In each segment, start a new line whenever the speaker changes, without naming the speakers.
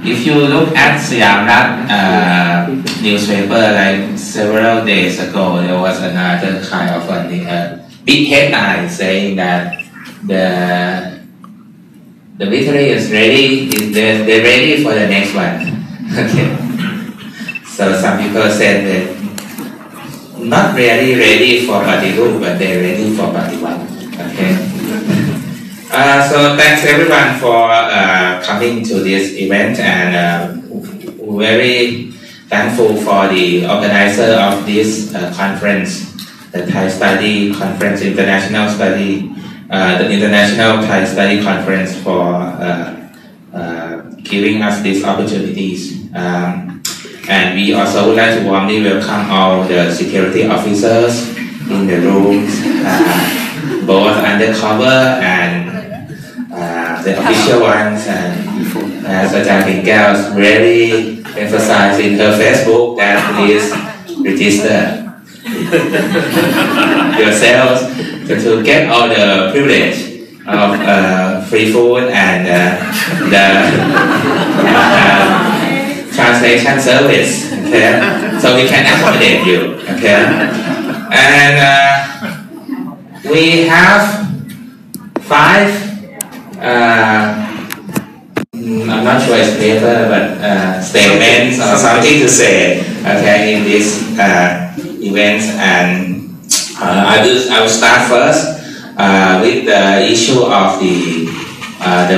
if you look at Siamrat newspaper, like several days ago, there was another kind of big headline saying that the victory is ready. They're ready for the next one. Okay. So some people said that not really ready for Padilu, but they're ready for Padiwan. Okay. So thanks everyone for coming to this event, and very thankful for the organizer of this conference, the Thai Study Conference, International Study, the International Thai Study Conference, for giving us these opportunities. And we also would like to warmly welcome all the security officers in the rooms, both undercover and the official ones. And as Ajahn Girls really emphasized in her Facebook that please register yourselves to get all the privilege of free food and the translation service, okay? So we can accommodate you, okay? And we have 5 I'm not sure it's paper, but statements or something to say, okay, in this event. And I will start first with the issue of the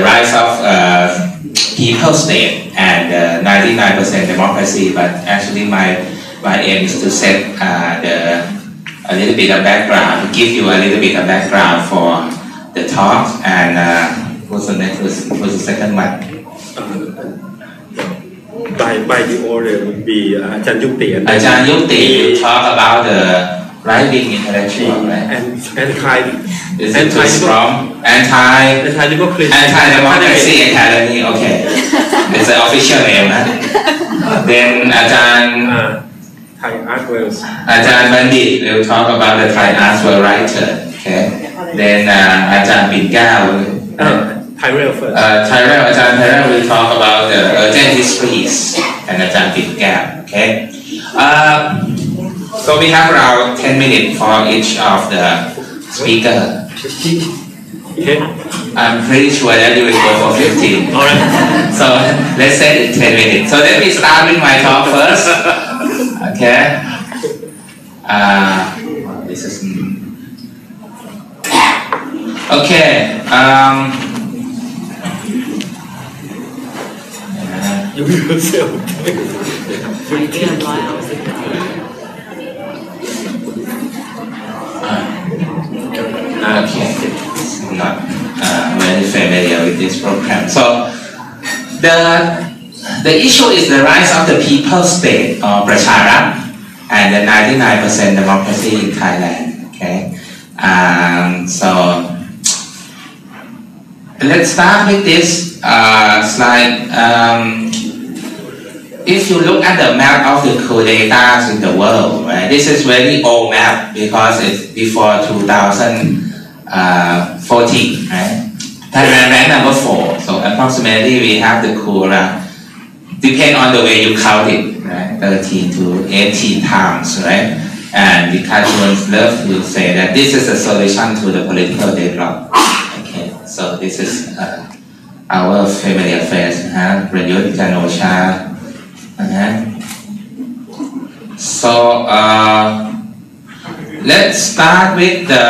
rise of people state and 99% democracy. But actually, my aim is to set a little bit of background, to give you a little bit of background for the talk. And what's the next? What's the second one?
By the order would be Ajahn Yukti.
Ajahn Yukti will talk about the right-wing intellectual, right?
And
is it too strong? Anti-democracy academy. Okay, it's an official name, huh? Then Ajahn
Thai art world.
Ajahn Bandit will talk about the Thai art world writer. Okay. Then Ajahn Bingao will.
Tyrell first.
Ajahn Tyrell will talk about the urgent histories, and Ajahn Bingao. Okay. So we have around 10 minutes for each of the speaker.
Okay.
I'm pretty sure that you will go for 15.
All right.
So let's say it 10 minutes. So let me start with my talk first. Okay. This is. Okay.
You yourself.
Okay, I'm not very familiar with this program. So the issue is the rise of the people state, or Pracha, and the 99% democracy in Thailand. Okay, so let's start with this slide. If you look at the map of the coup d'etats in the world, right, this is very old map because it's before 2014, right? Thailand ranked number 4, so approximately we have the coup depend on the way you count it, right? 13 to 18 times, right? And the cartoons love to say that this is a solution to the political deadlock. Okay, so this is our familiar face, Prayut Chan-o-cha. So let's start with the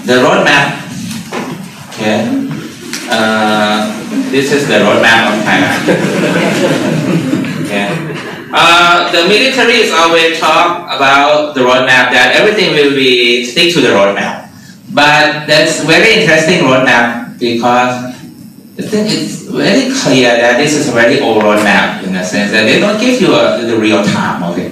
roadmap. Okay, this is the roadmap of Thailand. Okay, the military is always talk about the roadmap, that everything will be stick to the roadmap, but that's very interesting roadmap because I think it's very clear that this is a very old roadmap in the sense that they don't give you the real time of it,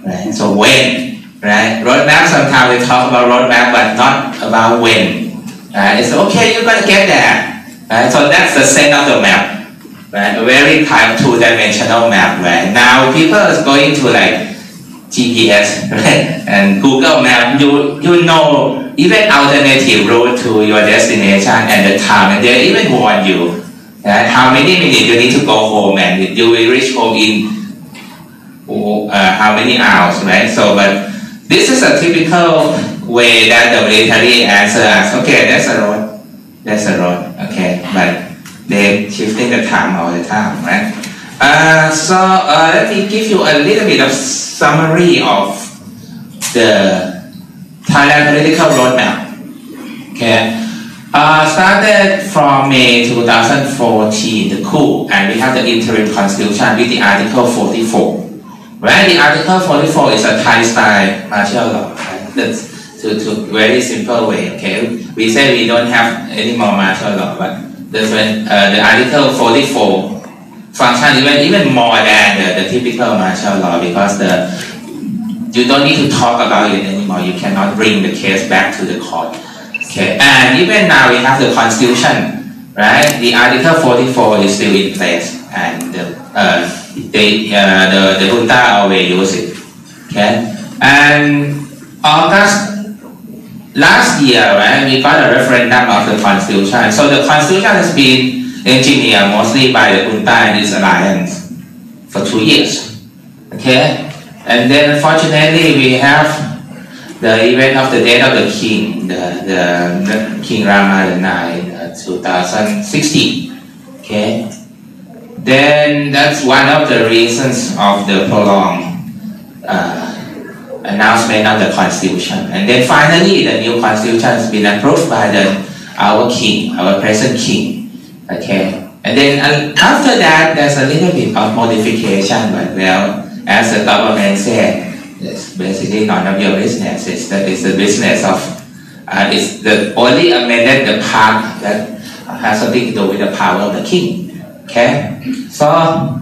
right? So when, right? Roadmap, sometimes we talk about roadmap, but not about when. It's okay, you're gonna get there, right? So that's the sense of the map, right? A very kind of two-dimensional map, right? Now people are going to like GPS, right? And Google Map, you know even alternative route to your destination and the time, and they even warn you Right? How many minutes you need to go home, and you will reach home in how many hours, right? So, but this is a typical way that the military answer us. Okay, that's a road. Okay, but they shifting the time all the time, right? So let me give you a little bit of summary of the Thailand political roadmap. Okay, started from May 2014, the coup, and we have the interim constitution with the Article 44. Right, the Article 44 is a Thai-style martial law. Right? That's to very simple way. Okay, we say we don't have any more martial law, but the Article 44 function even more than the typical martial law, because you don't need to talk about it anymore. You cannot bring the case back to the court. Okay, and even now we have the constitution, right? The Article 44 is still in place, and the junta always use it. Okay, and August last year, right, we got a referendum of the constitution. So the constitution has been engineered mostly by the junta and its alliance for 2 years. Okay, and then unfortunately we have the event of the death of the king, the King Rama IX, 2016. Okay, then that's one of the reasons of the prolonged announcement of the constitution. And then finally, the new constitution has been approved by our king, our present king. Okay, and then after that, there's a little bit of modification, but well, as the government said, it's basically none of your business. It's the business of, it's the only amended the part that has something to do with the power of the king. Okay, so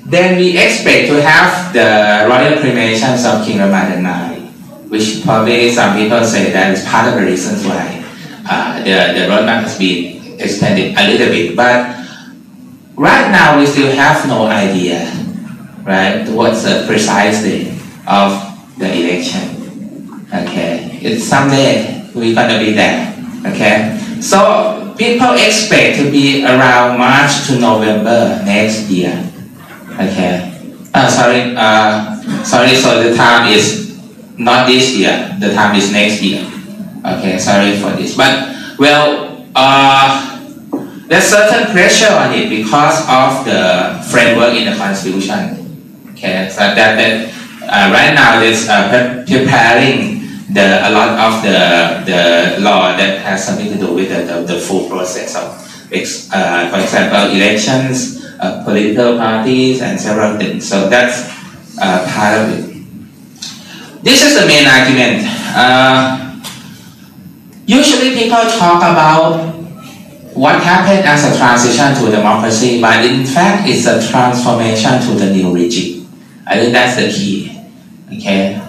then we expect to have the royal cremations of King Rama IX, which probably some people say that is part of the reasons why the roadmap has been extended a little bit. But right now we still have no idea, right, what's the precise date of the election. Okay, it's someday we're gonna be there. Okay, so people expect to be around March to November next year. Okay, sorry, so the time is not this year, the time is next year. Okay, sorry for this, but well, there's certain pressure on it because of the framework in the constitution. Okay, so that right now it's preparing a lot of the law that has something to do with the full process of, for example, elections, political parties, and several things. So that's part of it. This is the main argument. Usually people talk about what happened as a transition to democracy, but in fact it's a transformation to the new regime. I think that's the key. Okay,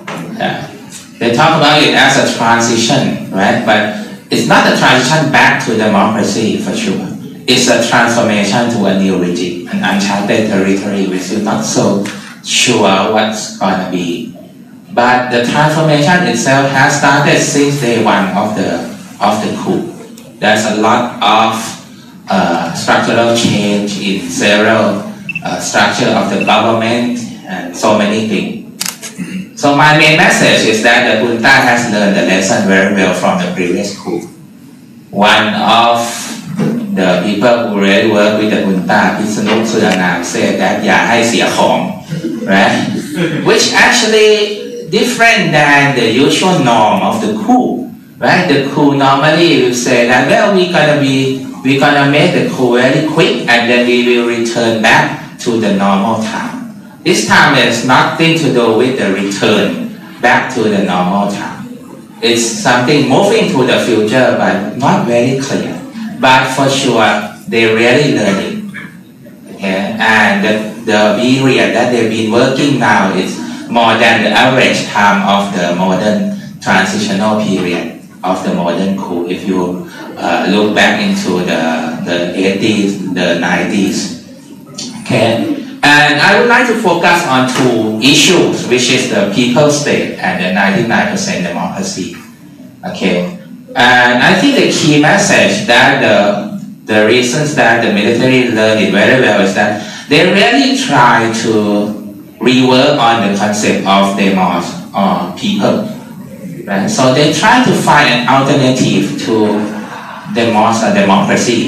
they talk about it as a transition, right? But it's not a transition back to democracy for sure. It's a transformation to a new regime, an uncharted territory which is not so sure what's gonna be. But the transformation itself has started since day one of the coup. There's a lot of structural change in several structure of the government and so many things. So my main message is that the junta has learned the lesson very well from the previous coup. One of the people who really work with the junta, Pisanu Sudanam, said that อย่าให้เสียของ right? Which actually different than the usual norm of the coup, right? The coup normally will say that, well, we're gonna make the coup very quick and then we will return back to the normal time. This time has nothing to do with the return back to the normal time. It's something moving to the future, but not very clear. But for sure, they really learn it. Okay, and the period that they've been working now is more than the average time of the modern transitional period of the modern coup. If you look back into the 80s, the 90s. Okay, and I would like to focus on two issues, which is the people's state and the 99% democracy. Okay, and I think the key message that the reasons that the military learn it very well is that they really try to rework on the concept of demos or people. Right? So they try to find an alternative to demos or democracy.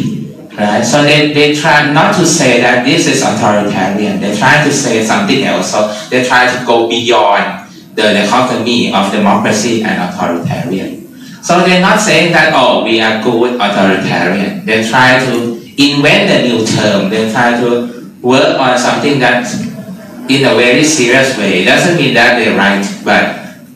Right? So they try not to say that this is authoritarian. They try to say something else. So they try to go beyond the dichotomy of democracy and authoritarian. So they're not saying that, oh, we are good authoritarian. They try to invent a new term. They try to work on something that in a very serious way. It doesn't mean that they're right, but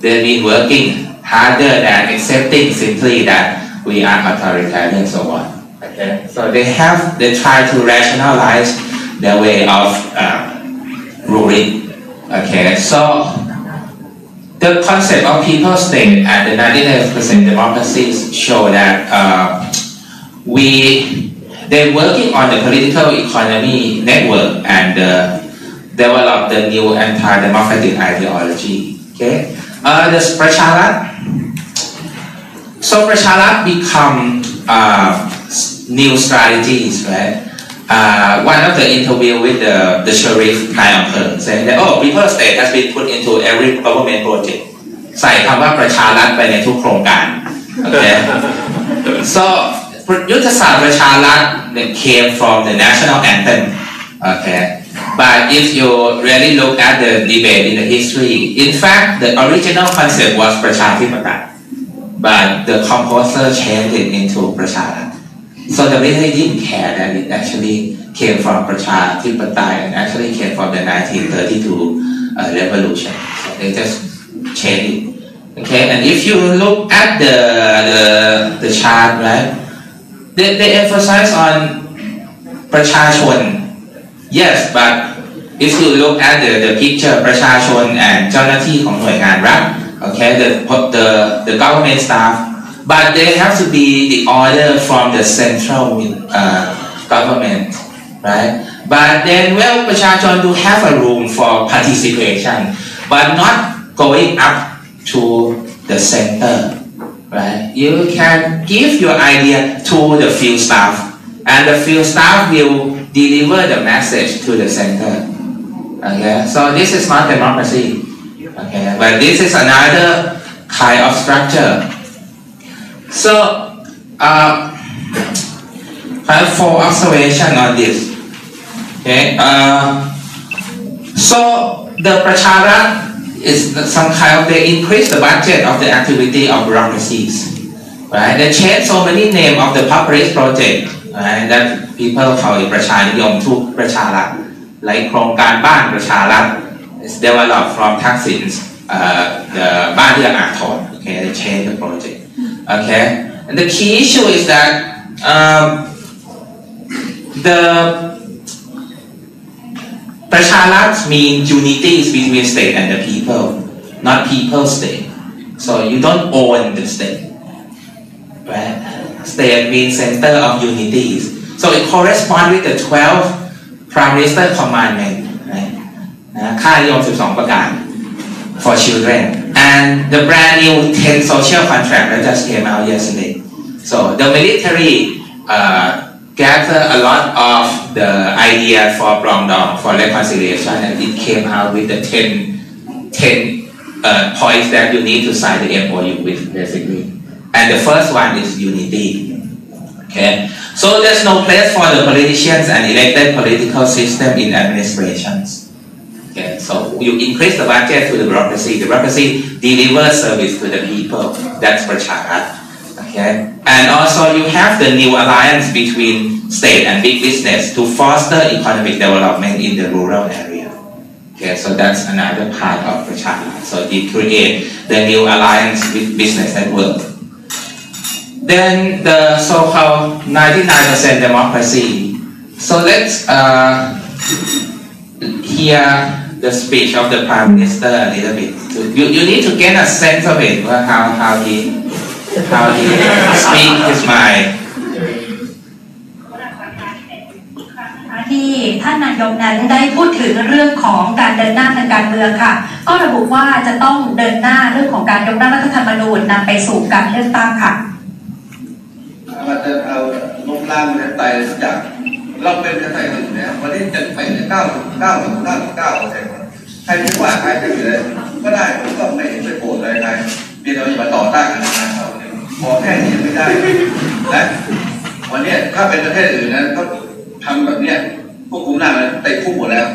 they've been working harder than accepting simply that we are authoritarian and so on. Okay? So they try to rationalize their way of ruling. Okay, so the concept of people state and the 99% democracies show that they're working on the political economy network and develop the new anti-democratic ideology. Okay, the Pracharat. So Pracharat become new strategies, right? One of the interview with the sheriff saying that, oh, people state has been put into every government project. ใส่คำว่าประชารัฐไปในทุกโครงการ Okay. So ยุทธศาสตร์ประชารัฐ came from the national anthem. Okay. But if you really look at the debate in the history, in fact, the original concept was ประชาธิปไตย but the composer changed it into ประชารัฐ So the military didn't care that it actually came from ประชาธิปไตย and actually came from the 1932 revolution. So they just changed it. Okay, and if you look at the chart, right, they emphasize on ประชาชน. Yes, but if you look at the picture ประชาชน and เจ้าหน้าที่ของหน่วยงานรัฐ okay, the government staff, but they have to be the order from the central government, right? But then, well, ประชาชน do have a room for participation, but not going up to the center, right? You can give your idea to the field staff, and the field staff will deliver the message to the center. Okay, so this is not democracy. Okay, but this is another kind of structure. So, for observation on this. Okay, so the Pracharat is some kind of they increase the budget of the activity of bureaucracies. Right? They change so many names of the public project. Right? That people call it ประชานิยม to ประชารัฐ like โครงการบ้านประชารัฐ is developed from Thaksin's the บ้านเอื้ออาทร okay, they change the project. Okay, and the key issue is that the ประชารัฐ means unities between state and the people, not people state. So you don't own the state. Right? State means center of unities. So it corresponds with the 12 Prime Minister Commandment, right? ค่านิยม 12 ประการ for children. And the brand new 10 social contract that just came out yesterday. So the military gather a lot of the idea for Brongdong, for reconciliation, and it came out with the 10 points that you need to sign the MOU with, basically. And the first one is unity. Okay, so there's no place for the politicians and elected political system in administrations. Okay, so you increase the budget to the bureaucracy. The bureaucracy delivers service to the people. That's Pracharat. Okay, and also you have the new alliance between state and big business to foster economic development in the rural area. Okay, so that's another part of Pracharat. So they create the new alliance with business network. Then the so-called 99% democracy. So let's hear the speech of the Prime Minister a little bit. You need to get a sense of it, how he speak his mind.
ที่ท่านนายกนั้นได้พูดถึงเรื่องของการเดินหน้าทางการเมืองค่ะก็ระบุว่าจะต้องเดินหน้าเรื่องของการยกร่างรัฐธรรมนูญนำไปสู่การเลือกตั้งค่ะ
เราจะเอาล้มล้าง ามประชาธิปไตยทุกอย่างเราเป็นประชาธิปไตยอยู่แล้ววันนี้จะไปใน99.99%ใครคิดว่าใครจะอยู่เลยก็ได้ผมก็ไม่ไปโกรธอะไรใครเพียงแต่ว่าอย่ามาต่อต้านกันนะพอแค่นี้ไม่ได้นะวันนี้ถ้าเป็นประเทศอื่นนั้นก็ทำแบบนี้พวกคุมหน้ามันติดคุกหมดแล้ว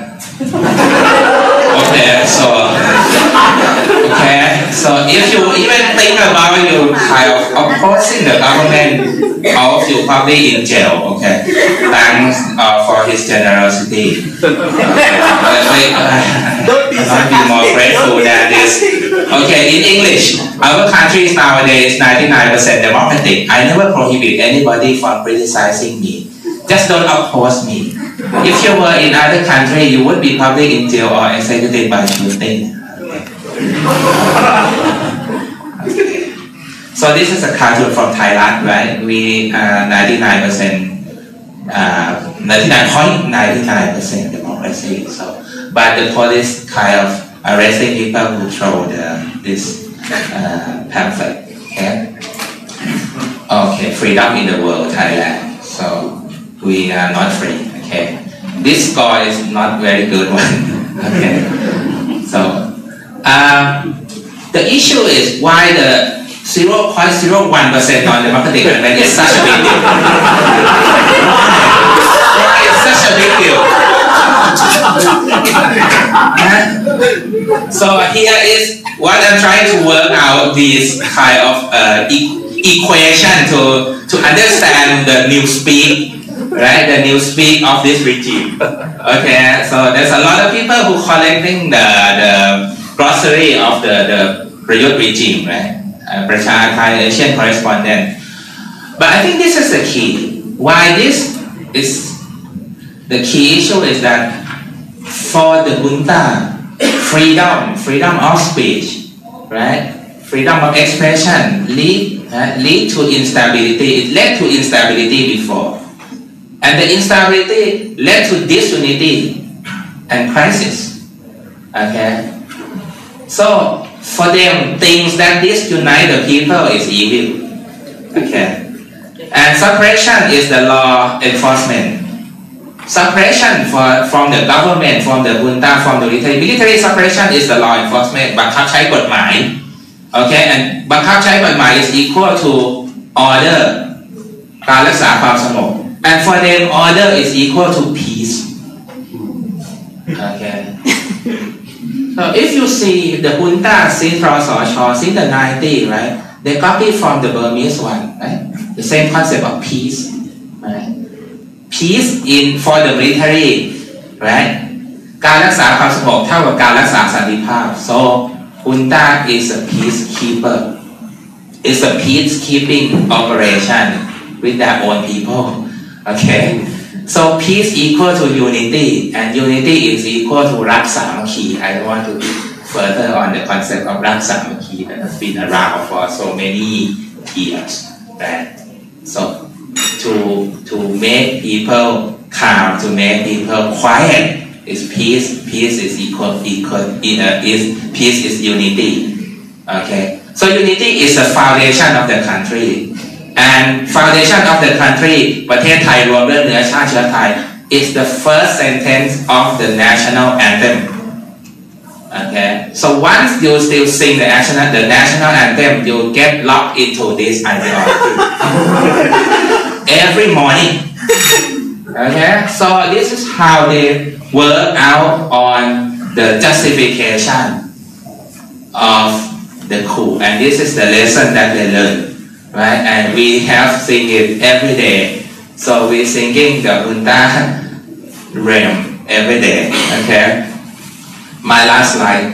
Okay, so if you even think about you kind of opposing the government, of you probably in jail. Okay, thanks for his generosity. I'll be more grateful than this. Okay, in English, our country is nowadays 99% democratic. I never prohibit anybody from criticizing me. Just don't oppose me. If you were in other country, you would be probably in jail or executed by shooting. So this is a cartoon from Thailand, right? We are 99.99% democracy. So, but the police kind of arresting people who throw this pamphlet. Okay, freedom in the world, Thailand. So we are not free. Okay, this score is not very good one. Okay, so the issue is why the 0.01% non-democratic amendment is such a big deal. Why is such a big deal? So here is what I'm trying to work out this kind of equation to understand the new speak. Right, the new speak of this regime. Okay, so there's a lot of people who collecting the grocery of the Prayut regime, right? Pracha, Thai Asian correspondent. But I think this is the key. Why this is the key issue is that for the junta, freedom of speech, right? Freedom of expression lead to instability. It led to instability before. And the instability led to disunity and crisis. Okay? So, for them, things that disunite the people is evil. Okay? And suppression is the law enforcement. Suppression from the government, from the junta, from the military. Military suppression is the law enforcement. บังคับใช้กฎหมาย Okay? And บังคับใช้กฎหมาย is equal to order การรักษาความสงบAnd for them, order is equal to peace. Okay. So if you see the junta since since the 90s, right? They copied from the Burmese one, right? The same concept of peace, right? Peace for the military, right? การรักษาความสงบเท่ากับการรักษาสันติภาพ So junta is a peacekeeper. It's a peacekeeping operation with their own people.Okay, so peace equal to unity, and unity is equal to รักสามัคคี I don't want to further on the concept of รักสามัคคี that has been around for so many years, right? So to make people calm, to make people quiet is peace. Peace is peace is unity. Okay, so unity is the foundation of the country.And foundation of the country ประเทศไทยรวมด้วยเนื้อชาติเชื้อไทย is the first sentence of the national anthem. Okay, so once you still sing the national anthem, you get locked into this ideology every morning. Okay, so this is how they work out on the justification of the coup, and this is the lesson that they learn.Right, and we have sing it every day. So we singing the junta realm every day. Okay. My last slide.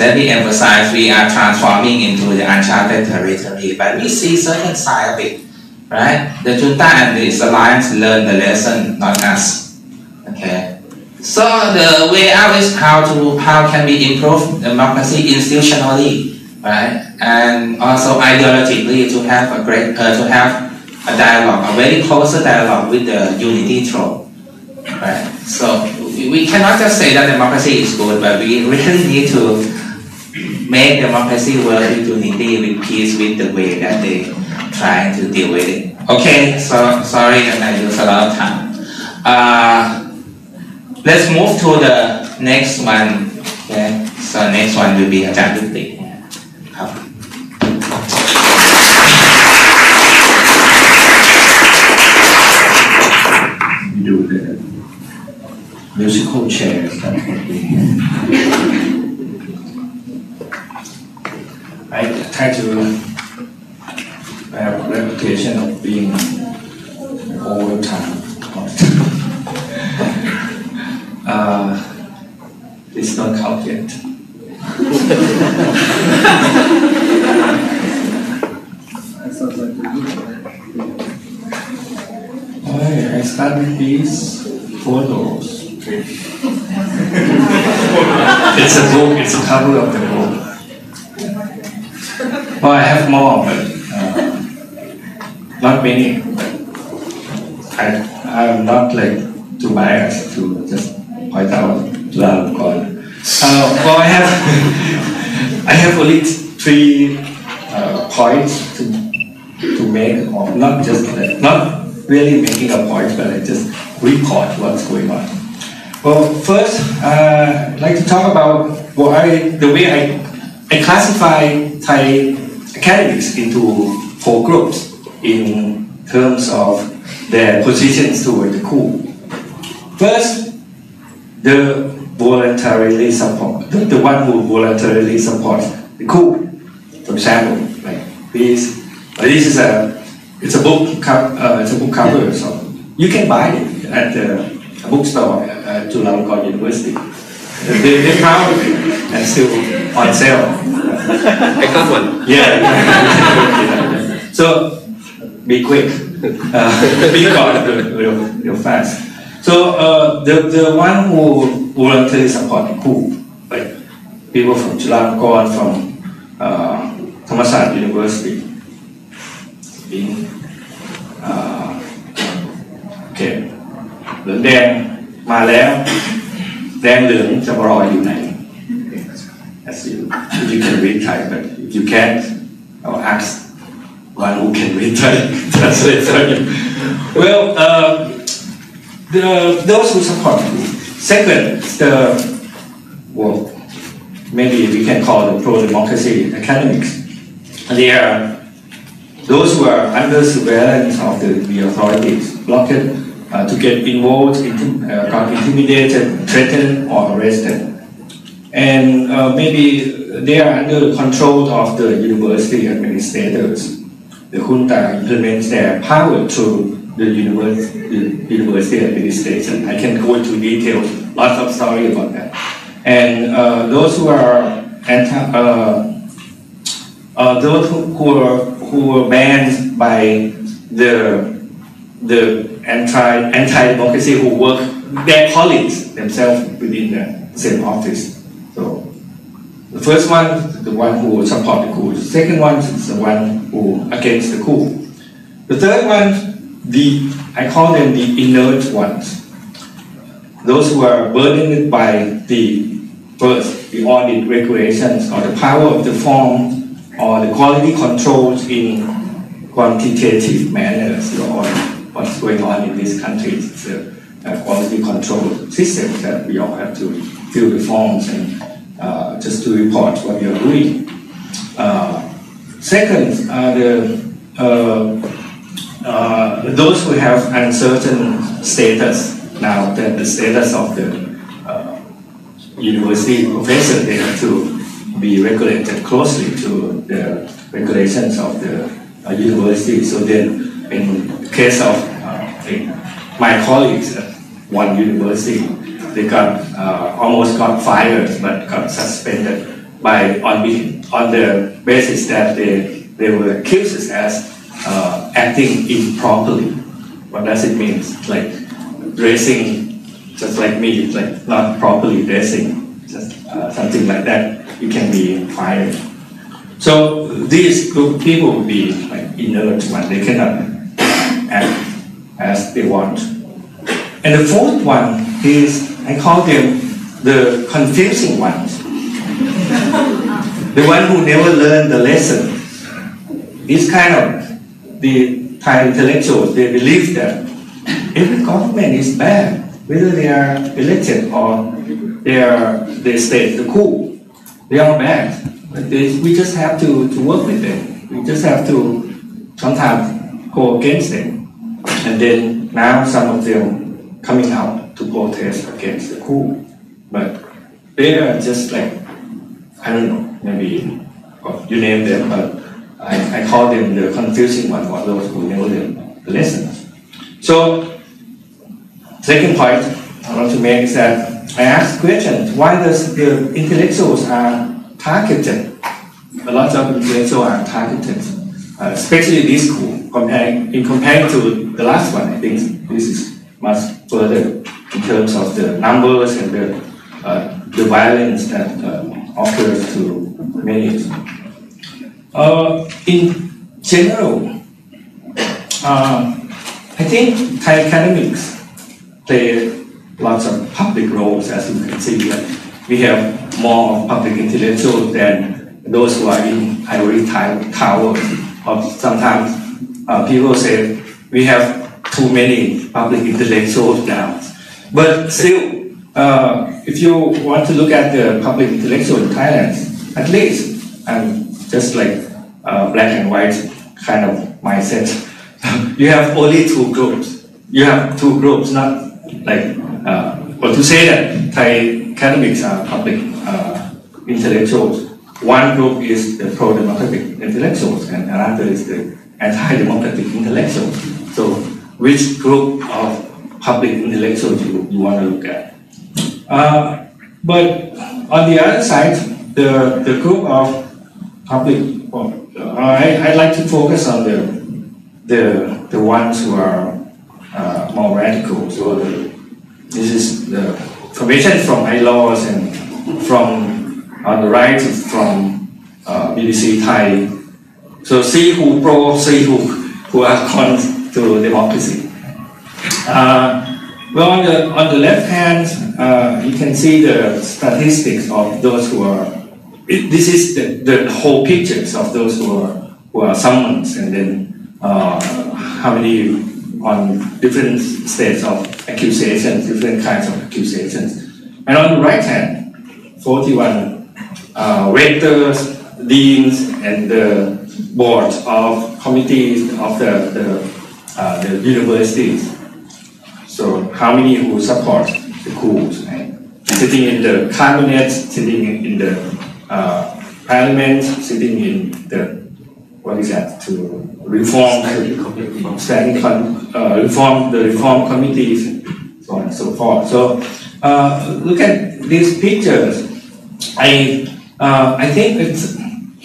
Let me emphasize we are transforming into the uncharted territory, but we see certain side of it. Right? The junta and the alliance learn the lesson, not us. Okay. So the way out is how can we improve democracy institutionally?Right, and also ideologically to have a dialogue, a very close dialogue with the unity trope. Right, so we cannot just say that democracy is good, but we really need to make democracy work with unity, with peace, with the way that they trying to deal with it. Okay, so sorry that I use a lot of time. Let's move to the next one. Okay, so next one will be อาจารย์ยุติครับ
Do the musical chairs that would be. I try to have a reputation of being over time. It's not out yet. I start with these photos. It's a book, it's a cover of the book. Well, I have more, but not many. I'm not like too biased to just point out God. Well, I have only 3 points to make, or not just like, not really making a point, but I just report what's going on. Well, first, I'd like to talk about the way I classify Thai academics into 4 groups in terms of their positions toward the coup. First, the voluntarily support, the one who voluntarily supports the coup. For example, like this is it's a book cover, so you can buy it at the bookstore at Chulalongkorn University. They're proud of it and still on sale.
I got one.
Yeah. So be quick. Be gone real fast. So the one who voluntarily support the coup, like people from Chulalongkorn, from Thammasat University. Okay. เหลืองแดงมาแล้วแดงเหลืองจะรออยู่ไหน As you can read Thai, but if you can't, I'll ask one who can read Thai translate for you. Well, those who support the coup. Second, maybe we can call the pro-democracy academics. They are those who are under surveillance of the authorities, blocked to get involved, got intimidated, threatened, or arrested. And maybe they are under the control of the university administrators. The junta implements their power through the university administration. I can go into details, lots of story about that. And those who are those who were banned by the anti-democracy who work, their colleagues themselves within the same office. So the first one, the one who support the coup. The second one is the one who against the coup. The third one, I call them the inert ones. Those who are burdened by the audit regulations or the power of the form or the quality controls in quantitative manners, or what's going on in this country. It's a quality control system that we all have to fill the forms and just to report what you're doing. Second are those who have uncertain status. Now that the status of the university professor, they have to be regulated closely to the regulations of the university. So then, in the case of my colleagues at one university, they got almost got fired, but got suspended on the basis that they were accused as acting improperly. What does it mean? Like dressing just like me, like not properly dressing, just something like that. You can be fired. So these group people will be like inert one. They cannot act as they want. And the fourth one is, I call them the confusing ones. The one who never learned the lesson. This kind of Thai intellectuals, they believe that every government is bad, whether they are elected or they state the coup. They are bad. But we just have to work with them. We just have to sometimes go against them. And then now some of them coming out to protest against the coup. But they are just like, I don't know, maybe you name them, but I call them the confusing one for those who know the lessons. So, second point I want to make is that I ask questions, why does the intellectuals are targeted? A lot of intellectuals are targeted, especially this group. Comparing to the last one, I think this is much further in terms of the numbers and the violence that occurs to many. In general, I think Thai academics play lots of public roles, as you can see here. We have more public intellectuals than those who are in ivory towers. Or sometimes people say we have too many public intellectuals now. But still, if you want to look at the public intellectual in Thailand, at least I'm just like black and white kind of mindset. You have only two groups. You have two groups, not like, or to say that Thai academics are public intellectuals. One group is the pro-democratic intellectuals and another is the anti-democratic intellectuals. So which group of public intellectuals you want to look at? But on the other side, the group of public, I like to focus on the ones who are more radical. So this is the information from iLaws and from on the right from BBC Thai. So see who pro, see who are con to democracy. Well, on the left hand, you can see the statistics of those who are. This is the whole pictures of those who are summoned, and then how many on different states of accusations, different kinds of accusations. And on the right hand, 41 rectors, deans, and the board of committees of the universities. So how many who support the coups, right? Sitting in the cabinet, sitting in the parliament, sitting in the, what is that, to reform, reform the reform committees, so on and so forth. So look at these pictures. I think it's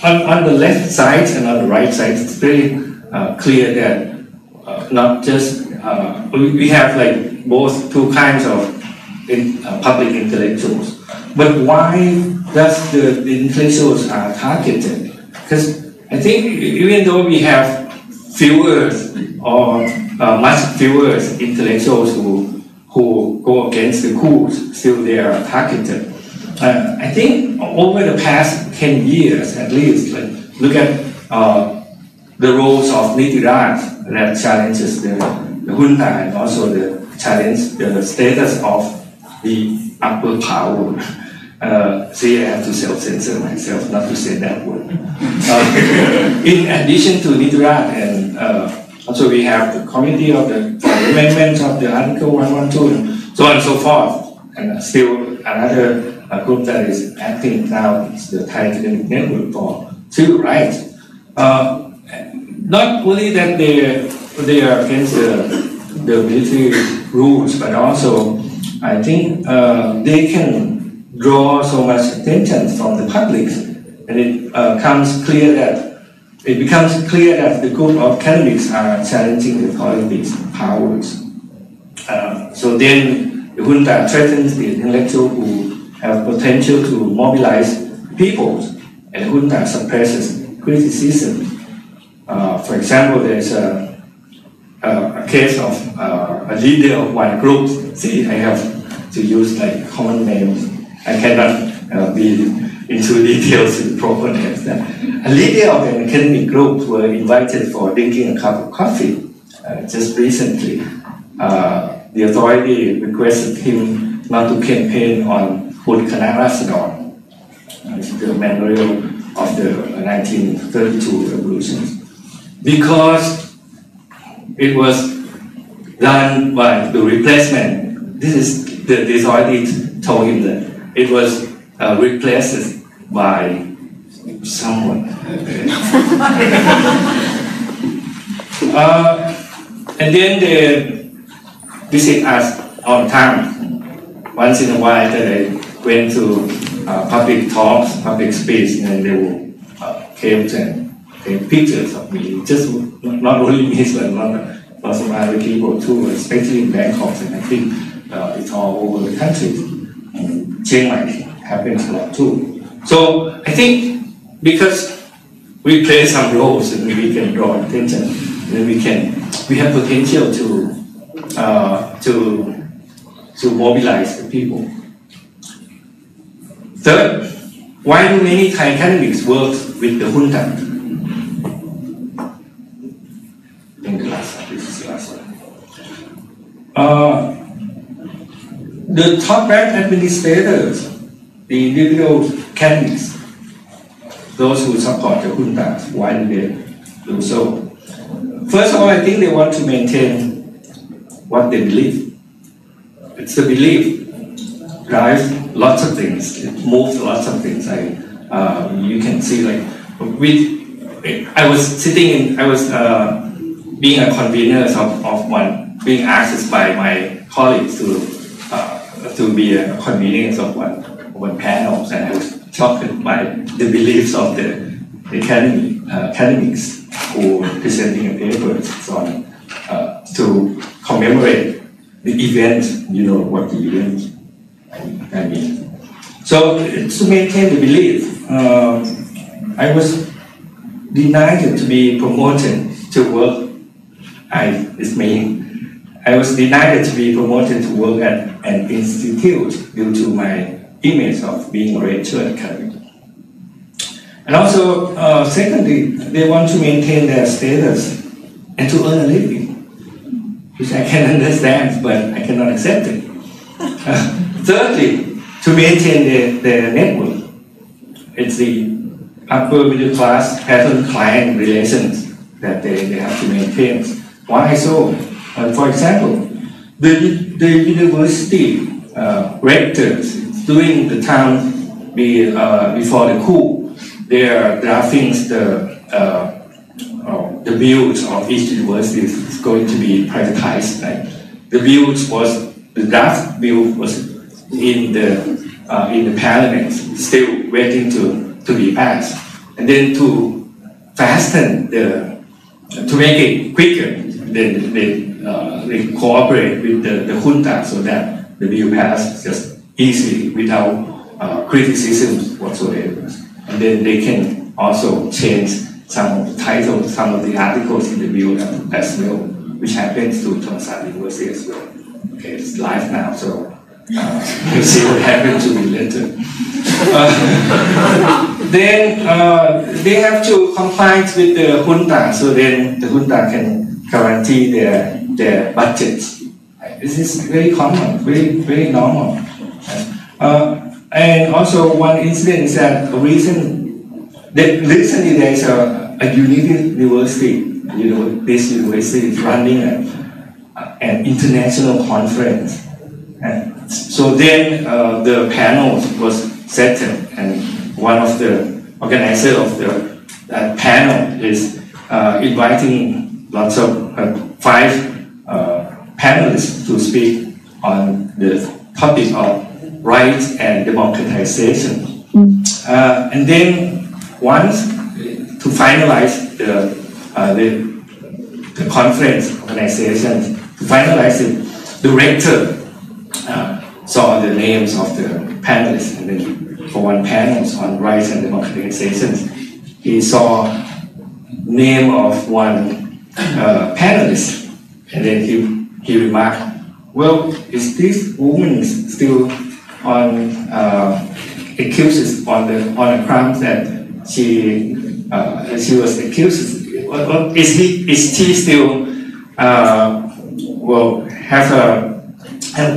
on the left side and on the right side, it's very clear that not just we have like both two kinds of public intellectuals. But why does the intellectuals are targeted? Because I think even though we have fewer or much fewer intellectuals who go against the coups, still they are targeted. I think over the past 10 years at least, like, look at the roles of Nitirat that challenges the junta and also the challenge the status of the upper power. See, I have to self-censor myself not to say that word. In addition to Nitirat, and also we have the committee of the amendments of the Article 112, and so on and so forth. And still another group that is acting now is the Thai Academic Network for Civil Rights. Not only that they are against the military rules, but also I think they can draw so much attention from the public, and it becomes clear that the group of academics are challenging the politics powers. So then the junta threatens the intellectual who have potential to mobilize people, and the junta suppresses criticism. For example, there's a case of a leader of one group. See, I have to use like common names. I cannot be into details in proper names. A leader of an academic group were invited for drinking a cup of coffee just recently, the authority requested him not to campaign on Hun Kana Rasadon, the memorial of the 1932 revolution, because it was done by the replacement. This is the authority told him that it was replaced by someone. And then they visit us all the time. Once in a while, they went to public talks, public speech, and they will came and take pictures of me. Just not only me, but lots of other people too, especially in Bangkok, and I think it's all over the country. Chiang Mai happens a lot too. So I think because we play some roles and we can draw attention, and we have potential to mobilize the people. Third, why do many Thai academics work with the junta? I think the last one, this is the last one. The top rank administrators, the individual academics, those who support the junta, why do they do so? First of all, I think they want to maintain what they believe. It's the belief drives lots of things. It moves lots of things. You can see I was being a convener of one, being asked by my colleagues to be a convener of one panel, and I was shocked by the beliefs of the academics who were presenting a paper on to commemorate the event. You know what the event I mean. So to maintain the belief, I was denied to be promoted to work. I was denied to be promoted to work at an institute due to my image of being a racial academic. And also, secondly, they want to maintain their status and to earn a living, which I can understand, but I cannot accept it. Thirdly, to maintain their network. It's the upper middle class pattern-client relations that they have to maintain. Why so? For example, the university rectors during the time before the coup, they are drafting the bills of each university is going to be privatized. Right? The draft bill was in the parliament, still waiting to be passed, and then to fasten to make it quicker, they cooperate with the junta so that the bill passed just easily without criticism whatsoever, and then they can also change some of the titles, some of the articles in the bill as well, which happens to Thomson University as well. Okay, it's live now, so we'll see what happens to me later. Then they have to comply with the junta, so then the junta can guarantee their budgets. This is very common, very normal. And also one incident is that recently there is a university, this university is running an international conference. And so then the panel was settled, and one of the organizers of that panel is inviting lots of 5 panelists to speak on the topic of rights and democratization. And then once to finalize the conference organization, to finalize it, the rector saw the names of the panelists, and then for one panel on rights and democratization, he saw name of one panelist, and then he remarked, well, is this woman still on accused on a crime that she was accused? Is she still will have a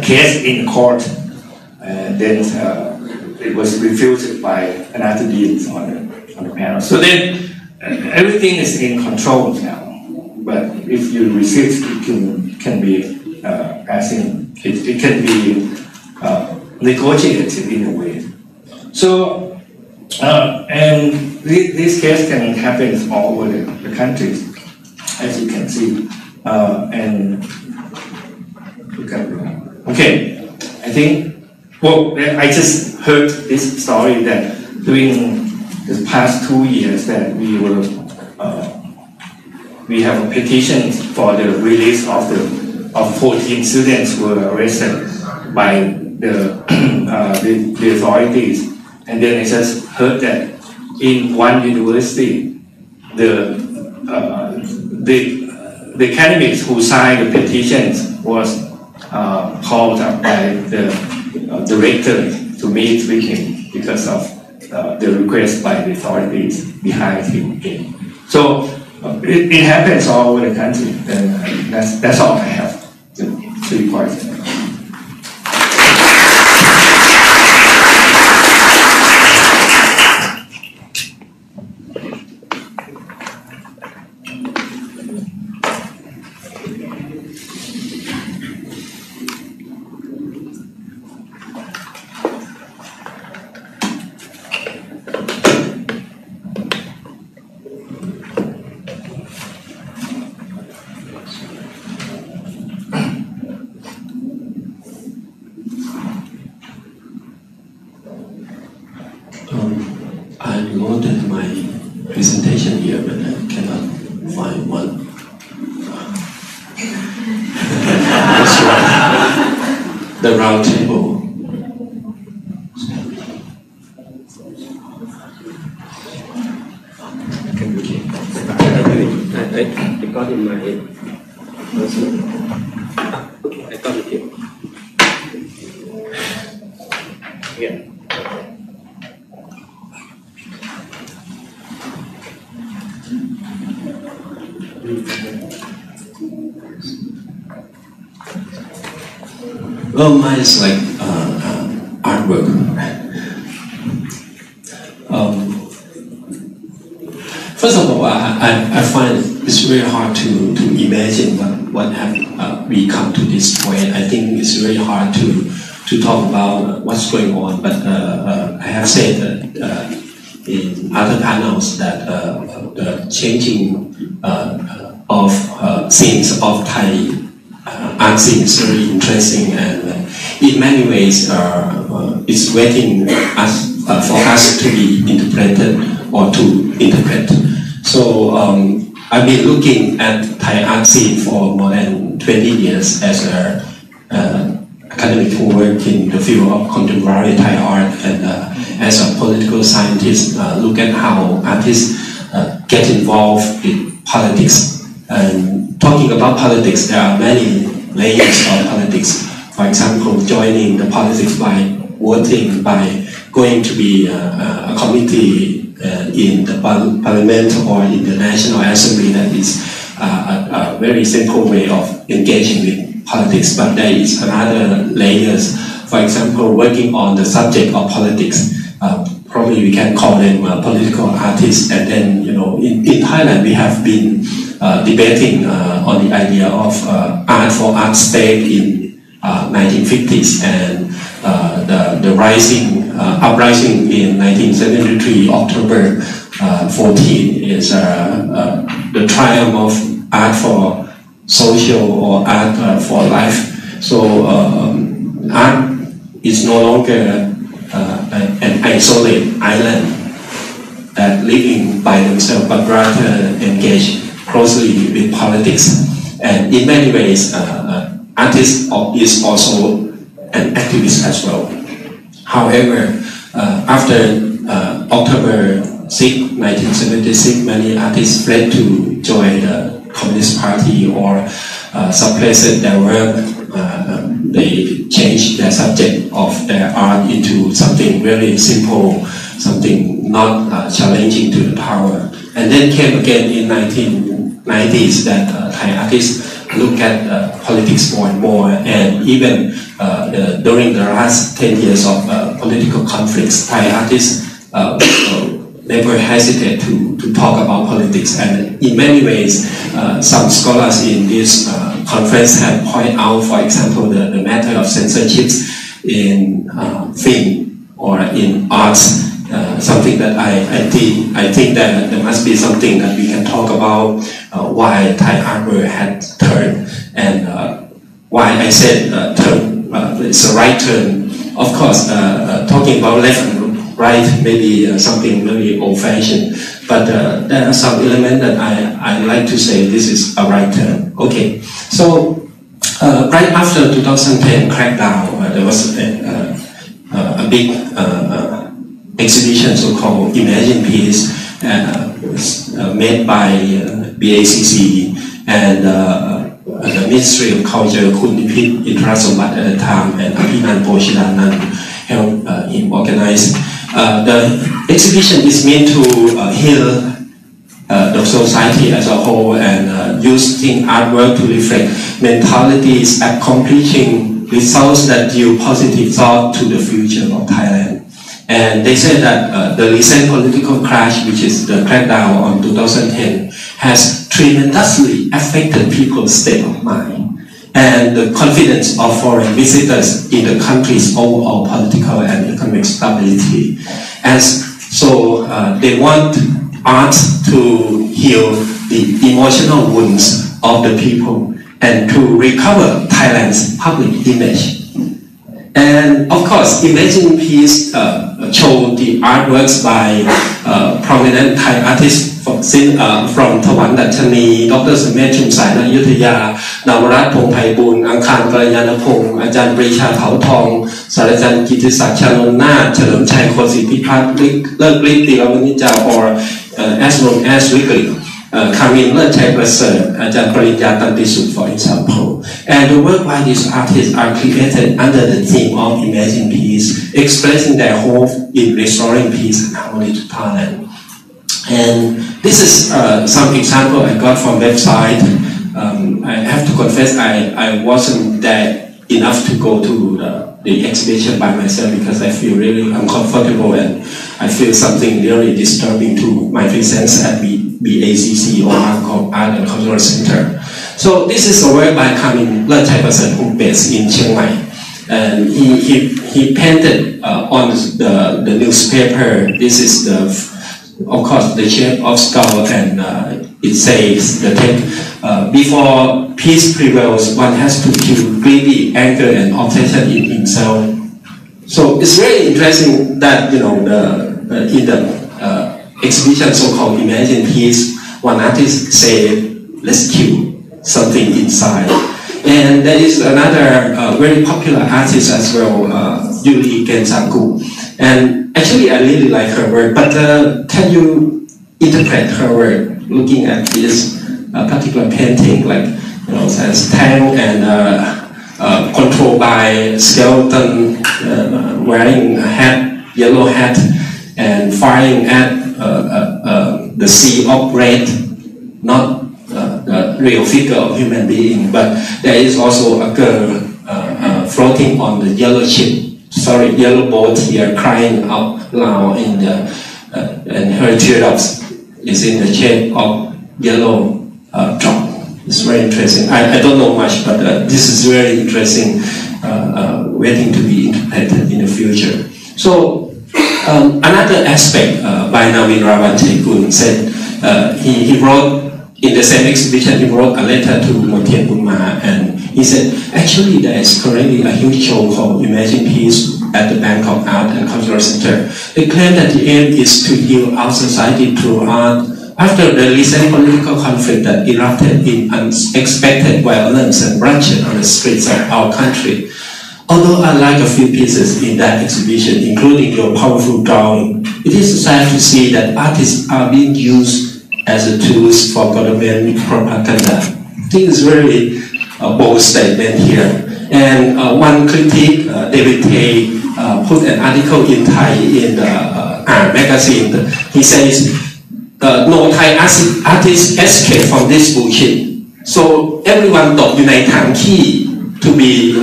case in court, and then it was refused by another dean on the panel. So then everything is in control now. But if you resist, it can be it can be negotiated in a way. So and this case can happen all over the country, as you can see. And okay, I think. Well, I just heard this story that during the past 2 years that we have a petition for the release of 14 students who were arrested by the authorities. And then I just heard that in one university, the candidates who signed the petitions was called up by the director to meet with him because of the request by the authorities behind him. So it happens all over the country, and that's all I have to report.
I loaded my presentation here, but I cannot find one. That's right. The round table.
I got in my personal. I got it here. Yeah.
Well, mine is like artwork. First of all, I find it's very hard to imagine what have we come to this point. I think it's very hard to talk about what's going on. But I have said that in other panels that the changing of scenes of Thai art scene is very interesting, and in many ways it's waiting for us to be interpreted or to interpret. So I've been looking at Thai art scene for more than 20 years as an academic who work in the field of contemporary Thai art, and as a political scientist, look at how artists get involved in politics. And talking about politics, there are many layers of politics. For example, joining the politics by voting, by going to be a committee in the parliament or in the National Assembly. That is a very simple way of engaging with politics. But there is another layers. For example, working on the subject of politics. Probably we can call them political artists. And then, in Thailand we have been debating on the idea of art for art state in 1950s, and the uprising in 1973, October 14, is the triumph of art for social or art for life. So art is no longer an isolated island that living by themselves, but rather engage closely with politics. And in many ways, artist is also an activist as well. However, after October 6, 1976, many artists fled to join the Communist Party or suppressed their work. They changed their subject of their art into something really simple, something not challenging to the power. And then came again in 1990s that Thai artists look at politics more and more, and even during the last 10 years of political conflicts, Thai artists never hesitate to talk about politics. And in many ways, some scholars in this conference have pointed out, for example, the matter of censorships in film or in arts. Something that I think that there must be something that we can talk about why Thai artwork had turned, and why I said turn, it's a right turn. Of course, talking about left and right may be something very old-fashioned, but there are some elements that I like to say this is a right turn. Okay, so right after 2010 crackdown, there was a big exhibition so-called Imagine Peace made by BACC and the Ministry of Culture, Kunipit Intrasombat at the time, and Apinan Poshidanan helped him organize. The exhibition is meant to heal the society as a whole and using artwork to reflect mentalities, accomplishing results that yield positive thought to the future of Thailand. And they said that the recent political crash, which is the crackdown on 2010, has tremendously affected people's state of mind and the confidence of foreign visitors in the country's overall political and economic stability. And so they want art to heal the emotional wounds of the people and to recover Thailand's public image. And of course, Imagine Peace showed the artworks by prominent Thai artists from Thawan Dachani, Dr. Samet Chumsai Ayutthaya, Navarat Pongphaiboon, Angkhan Kalyanapong, Ajahn Prisha Thao Sarajan Kittisak Chanonna, Chalam Chai Khosi Pipat, Lerklit Tilamanija, or as long as weekly. Kamin Lerchai Prasert, Ajahn Parinya Tantisut, for example. And the work by these artists are created under the theme of Imagine Peace, expressing their hope in restoring peace and harmony to Thailand. And this is some example I got from website. I have to confess I wasn't there enough to go to the exhibition by myself because I feel really uncomfortable and I feel something really disturbing to my presence at BACC or Art and Cultural Center. So this is a work by Kamin Lerchai Prasert, who based in Chiang Mai. And he painted on the newspaper. This is of course the shape of skull, and it says the text, before peace prevails, one has to kill greedy, anger, and obsession in himself. So it's very interesting that in the exhibition so-called Imagine Peace, one artist said, let's kill something inside. And there is another very popular artist as well, Yuri Gensaku. And actually I really like her work, but can you interpret her work looking at this particular painting, like as tank and controlled by skeleton wearing a hat, yellow hat, and firing at the sea of red, not the real figure of human being, but there is also a girl floating on the yellow ship, yellow boat here, crying out loud and her teardrops is in the shape of yellow drop. It's very interesting. I don't know much, but this is very interesting, waiting to be interpreted in the future. So another aspect by Navin Ravanchekun said he wrote in the same exhibition, he wrote a letter to Montien Bunma, and he said, actually there is currently a huge show called Imagine Peace at the Bangkok Art and Cultural Center. They claim that the aim is to heal our society through art after the recent political conflict that erupted in unexpected violence and bloodshed on the streets of our country. Although I like a few pieces in that exhibition, including your powerful drawing, it is sad to see that artists are being used as a tools for government propaganda. I think it's very bold statement here. And one critic, David Tay, put an article in Thai in the Art magazine. He says, no Thai artist escape from this bullshit. So everyone thought you know Tanki to be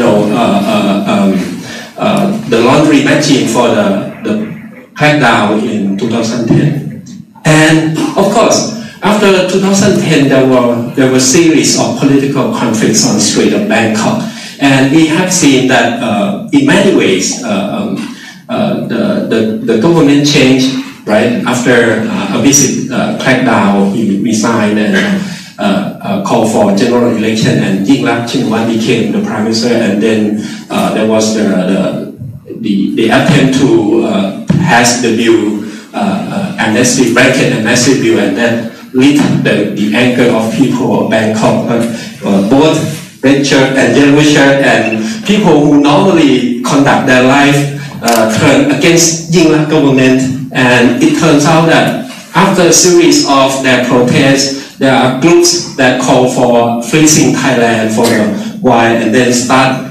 the laundry machine for the crackdown in 2010. And of course, after 2010, there were series of political conflicts on the street of Bangkok, and we have seen that in many ways the government changed. Right after a visit crackdown, he resigned and called for general election, and Yingluck Shinawatra became the prime minister, and then there was the attempt to pass the bill, amnesty blanket amnesty bill, and that lit the anger of people of Bangkok, both red shirt and yellow shirt, and people who normally conduct their life turned against Yingluck government. And it turns out that after a series of their protests, there are groups that call for freezing Thailand for a while and then start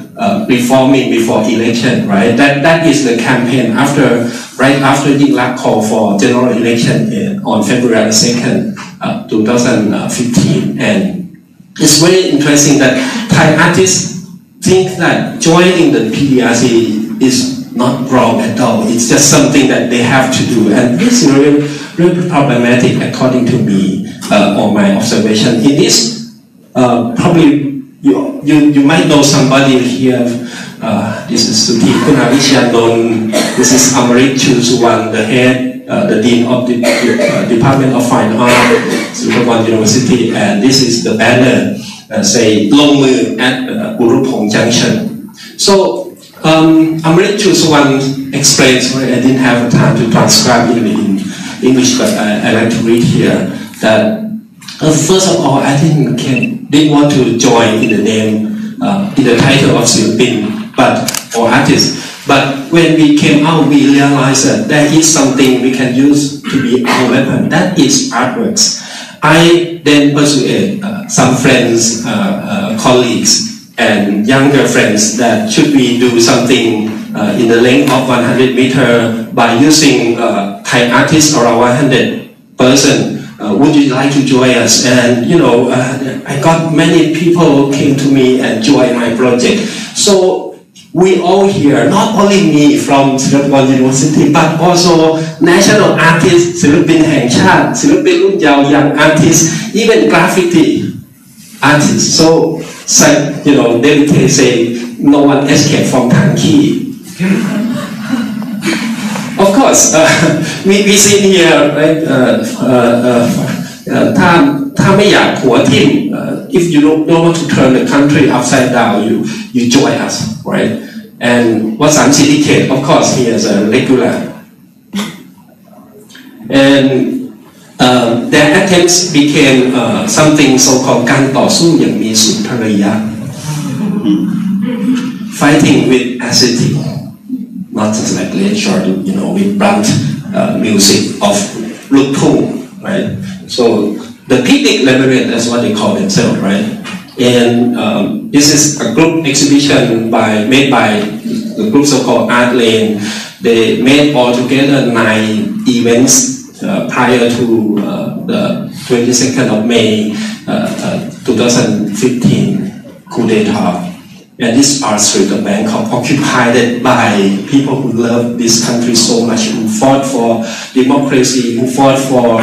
reforming before election, right? That is the campaign right after Yingluck called for general election on February 2nd, 2015. And it's very interesting that Thai artists think that joining the PDRC is not wrong at all. It's just something that they have to do, and this is really problematic according to me or my observation. It is probably you might know somebody here. This is Suthi Kunavishanon. This is Amrit Chusuwan, the head, the dean of the Department of Fine Art, Singapore University, and this is the banner say Long Mu at Urupong Junction. So. Amrit Chusuwan explains, I didn't have time to transcribe it in English, but I like to read here, that first of all, I didn't want to join in the name, in the title of Silpin, or artist. But when we came out, we realized that there is something we can use to be our weapon, that is artworks. I then persuaded some friends, colleagues, and younger friends that should we do something in the length of 100 meters by using Thai artists around 100 person. Would you like to join us? And I got many people came to me and joined my project. So we all here, not only me from Singapore University, but also national artists, ศิลปินแห่งชาติศิลปินรุ่นเยาว์ young artists, even graffiti artists. So they say no one escaped from Tanki. Of course, we see here, right? ถ้าไม่อยากหัวทิ่ม if you don't want to turn the country upside down, you join us, right? And Wasan Syndicate, of course, he is a regular. And their attempts became something so-called การต่อสู้อย่างมีสุนทรียะ fighting with acidity, not just like lecture, with blunt music of Luk Thung, right? So the picnic labyrinth, that's what they call themselves, right? And this is a group exhibition made by the group so-called Art Lane. They made altogether 9 events prior to the 22nd of May 2015 coup d'etat. And this art street of Bangkok occupied by people who love this country so much, who fought for democracy, who fought for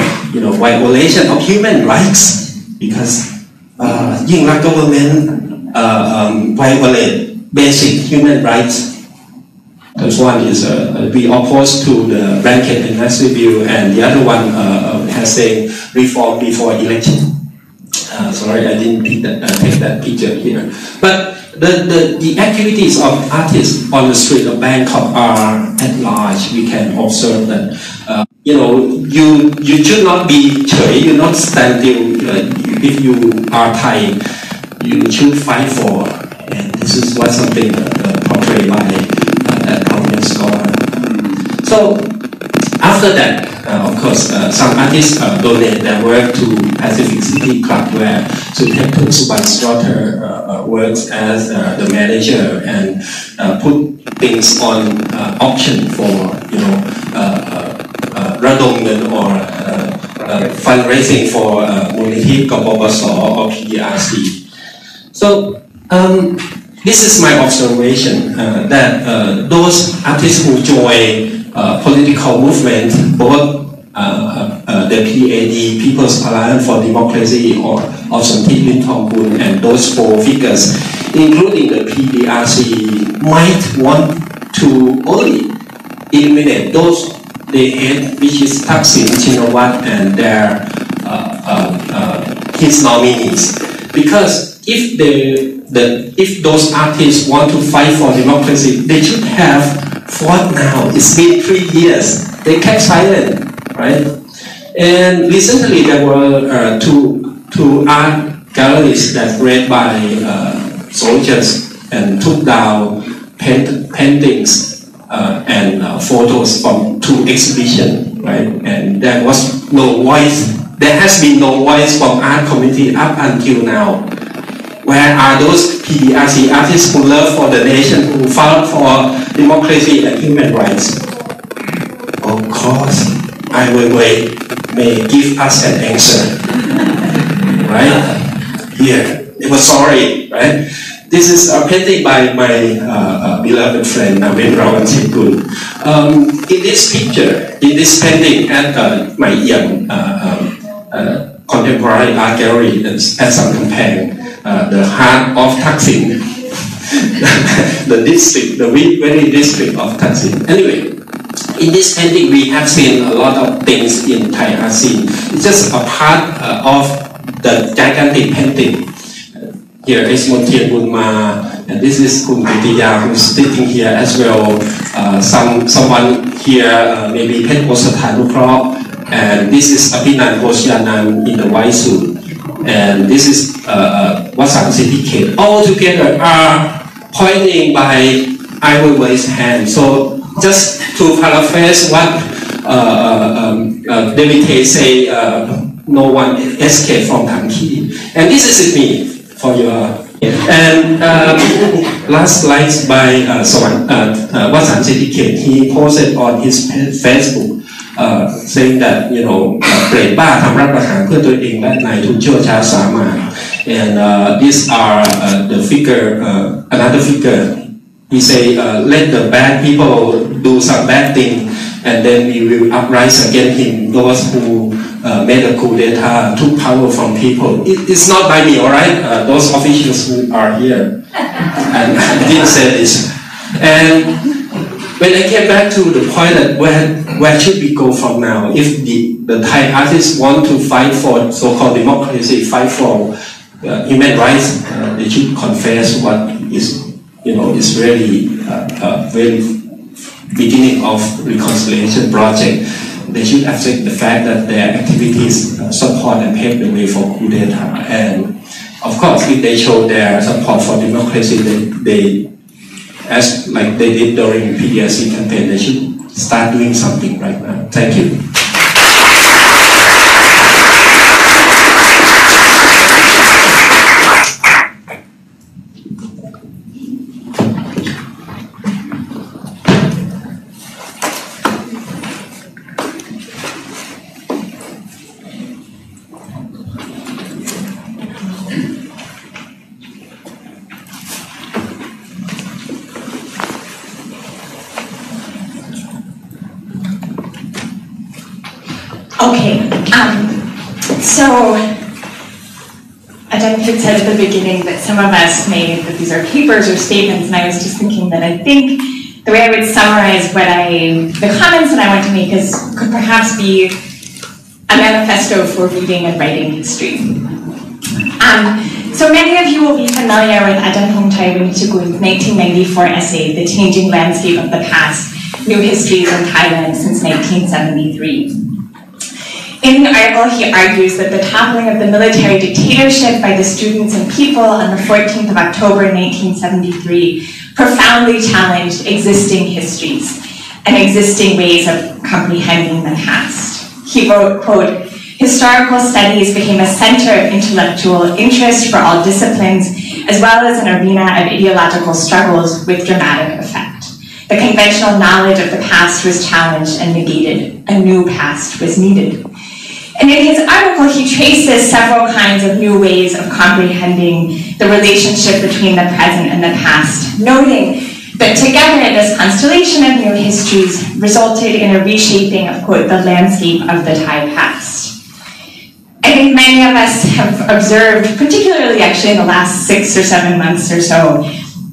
violation of human rights, because Yingluck government violate basic human rights. This one is we opposed to the blanket amnesty bill, and the other one has saying reform before election. Sorry, I didn't take that picture here. But the activities of artists on the street of Bangkok are at large. We can observe that. You should not be cherry. You not stand still. If you are Thai, you should fight for. And this is what something portrayed by that prominent scholar. So after that, of course, some artists donate their work to Pacific City Club, where Suthep Suban's daughter works as the manager and put things on auction for ระดมเงิน or fundraising for Muniti Kopobaso or PDRC. So this is my observation that those artists who join political movement, both the PAD, People's Alliance for Democracy, or Sonthi Lintongkun, and those four figures, including the PDRC, might want to only eliminate those they hate, which is Thaksin, Shinawatra, and their his nominees. Because if those artists want to fight for democracy, they should have fought now. It's been 3 years. They kept silent, right? And recently there were two art galleries that read by soldiers and took down paintings and photos from 2 exhibitions, right? And there was no voice. There has been no voice from art community up until now. Where are those PDRC artists who love for the nation, who fought for democracy and human rights? Of course, Ai Weiwei may give us an answer, right? Here, it was sorry, right? This is a painting by my beloved friend Namin Rawansikun. In this picture, in this painting at my young contemporary art gallery at Sankhampeng, the heart of Thaksin, the district, the very district of Thaksin. Anyway, in this painting we have seen a lot of things in Thai art scene. It's just a part of the gigantic painting. Here is Montian Bunma, and this is Kun Pitiya, who's sitting here as well. Someone here, maybe Pet Osathanukro, and this is Apinan Hosyanan in the white suit. And this is Wasan Syndicate. All together are pointing by Ai Weiwei's hand. So just to paraphrase what David Tay say, no one escaped from Tanki. And this is me for your. And last slides by Wasan Syndicate. He posted on his Facebook. Saying that, you know, เปรตบ้าทำรัฐประหารเพื่อตัวเองและนายทุนชั่วช้าสามาน and these are the figure, another figure. He say, let the bad people do some bad thing, and then we will uprise against him. Those who made a coup d'etat, took power from people. It's not by me, all right? Those officials who are here, and I didn't say this. And when I came back to the point that where should we go from now? If the Thai artists want to fight for so-called democracy, fight for human rights, they should confess what is, you know, is really very beginning of reconciliation project. They should accept the fact that their activities support and pave the way for coup d'etat. And of course, if they show their support for democracy, they as like they did during the PDRC campaign, they should start doing something right now. Thank you.
Okay, so Ajahn had said at the beginning that some of us may that these are papers or statements, and I was just thinking that I think the way I would summarize the comments that I want to make could perhaps be a manifesto for reading and writing history. So many of you will be familiar with Ajahn Hongthai Winnichagun's 1994 essay, The Changing Landscape of the Past, New Histories in Thailand since 1973. In the article, he argues that the toppling of the military dictatorship by the students and people on the 14th of October 1973 profoundly challenged existing histories and existing ways of comprehending the past. He wrote, quote, historical studies became a center of intellectual interest for all disciplines, as well as an arena of ideological struggles with dramatic effect. The conventional knowledge of the past was challenged and negated. A new past was needed. And in his article, he traces several kinds of new ways of comprehending the relationship between the present and the past, noting that together this constellation of new histories resulted in a reshaping of, quote, the landscape of the Thai past. I think many of us have observed, particularly actually in the last 6 or 7 months or so,